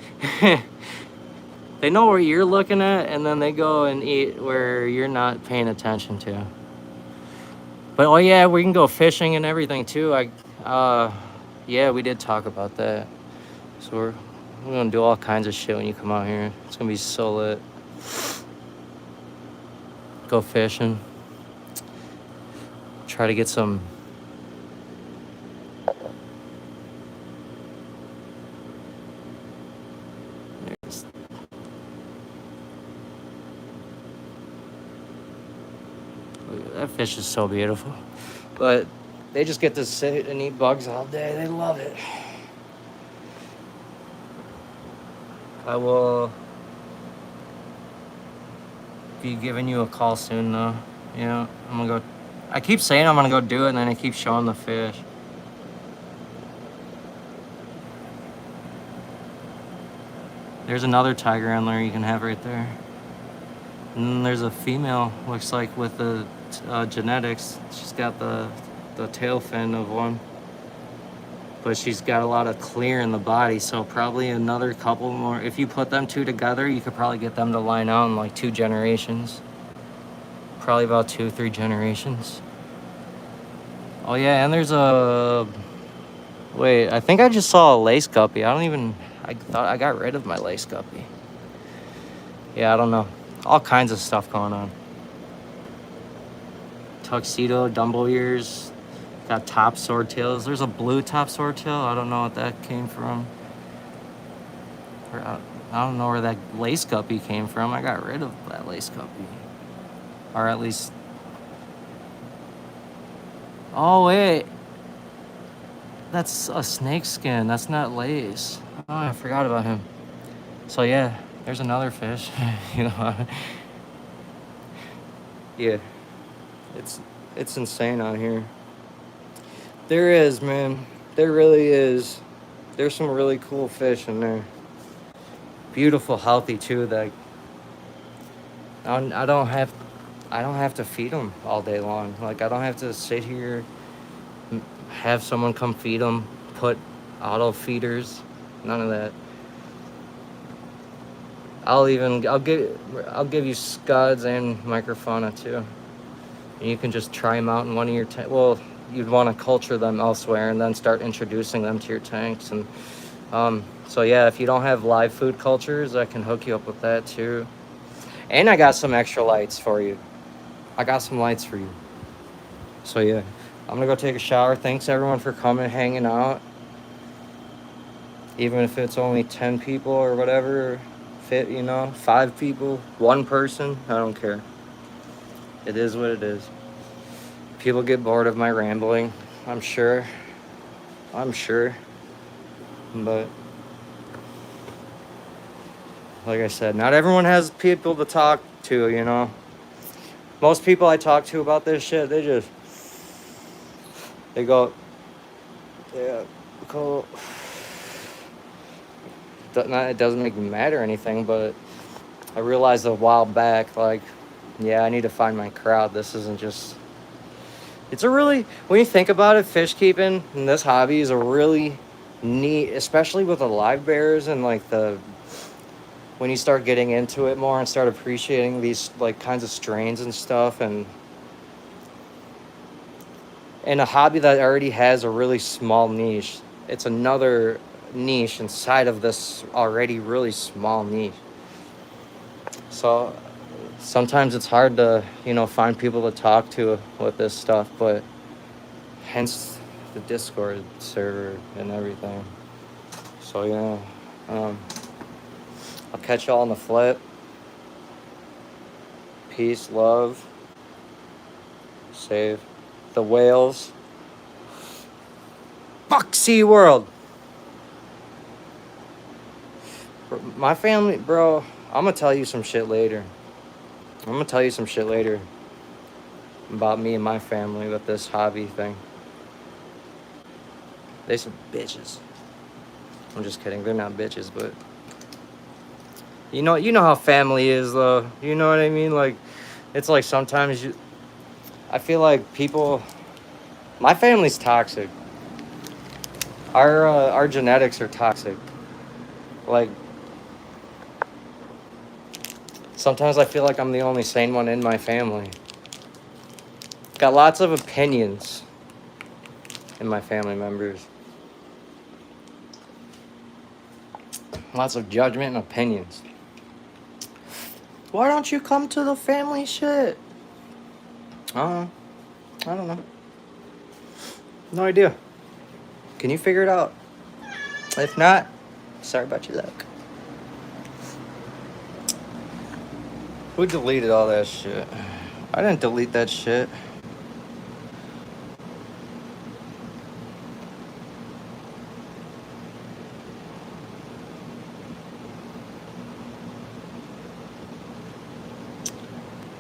They know where you're looking at, and then they go and eat where you're not paying attention to. But oh yeah, we can go fishing and everything too. Yeah, we did talk about that. So we're gonna do all kinds of shit when you come out here. It's gonna be so lit. Go fishing. Try to get some. That fish is so beautiful. But they just get to sit and eat bugs all day. They love it. I will be giving you a call soon though. Yeah, I'm gonna go. I keep saying I'm gonna go do it, and then I keep showing the fish. There's another tiger antler you can have right there. And then there's a female, looks like, with the genetics. She's got the tail fin of one, but she's got a lot of clear in the body, so probably another couple more. If you put them two together, you could probably get them to line out in like 2 generations. Probably about 2-3 generations. Oh yeah, and there's a... Wait, I think I just saw a lace guppy. I thought I got rid of my lace guppy. Yeah, I don't know. All kinds of stuff going on. Tuxedo, Dumbo ears, got top swordtails. There's a blue top swordtail. I don't know what that came from. I don't know where that lace guppy came from. I got rid of that lace guppy. Or at least... Oh, wait. That's a snake skin. That's not lace. Oh, I forgot about him. So, yeah. There's another fish, you know. Yeah, it's insane out here. There is, man. There really is. There's some really cool fish in there. Beautiful, healthy too. That I don't have to feed them all day long. Like I don't have to sit here, have someone come feed them, put auto feeders, none of that. I'll give you scuds and microfauna too. And you can just try them out in one of your tanks. Well, you'd want to culture them elsewhere and then start introducing them to your tanks. And so yeah, if you don't have live food cultures, I can hook you up with that too. And I got some extra lights for you. I got some lights for you. So yeah, I'm gonna go take a shower. Thanks everyone for coming, hanging out. Even if it's only 10 people or whatever, fit, 5 people, 1 person, I don't care. It is what it is. People get bored of my rambling, I'm sure. But like I said, not everyone has people to talk to. Most people I talk to about this shit, they go, yeah, cool. It doesn't make me mad or anything, but I realized a while back, like, yeah, I need to find my crowd. This isn't just... It's a really... When you think about it, fish keeping and this hobby is a really neat... Especially with the live bears and, like, when you start getting into it more and start appreciating these, like, kinds of strains and stuff, and a hobby that already has a really small niche. It's another niche inside of this already really small niche. So sometimes it's hard to, find people to talk to with this stuff, but hence the Discord server and everything. So yeah, I'll catch y'all on the flip. Peace, love, save the whales. Fuck SeaWorld. My family, bro, I'm gonna tell you some shit later. About me and my family with this hobby thing. They some bitches. I'm just kidding. They're not bitches, but you know how family is, though. You know what I mean? Like, it's like sometimes I feel like people. My family's toxic. Our genetics are toxic. Like, sometimes I feel like I'm the only sane one in my family. Got lots of opinions in my family members. Lots of judgment and opinions. Why don't you come to the family shit? I don't know. No idea. Can you figure it out? If not, sorry about your luck. Who deleted all that shit? I didn't delete that shit.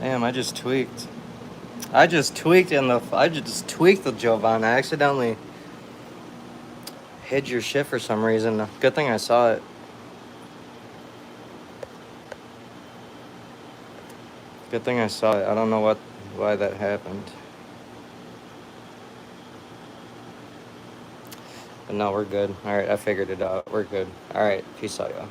Damn, I just tweaked the Jovan. I accidentally hid your shit for some reason. Good thing I saw it. I don't know why that happened. But no, we're good. All right, I figured it out. We're good. All right, peace out, y'all.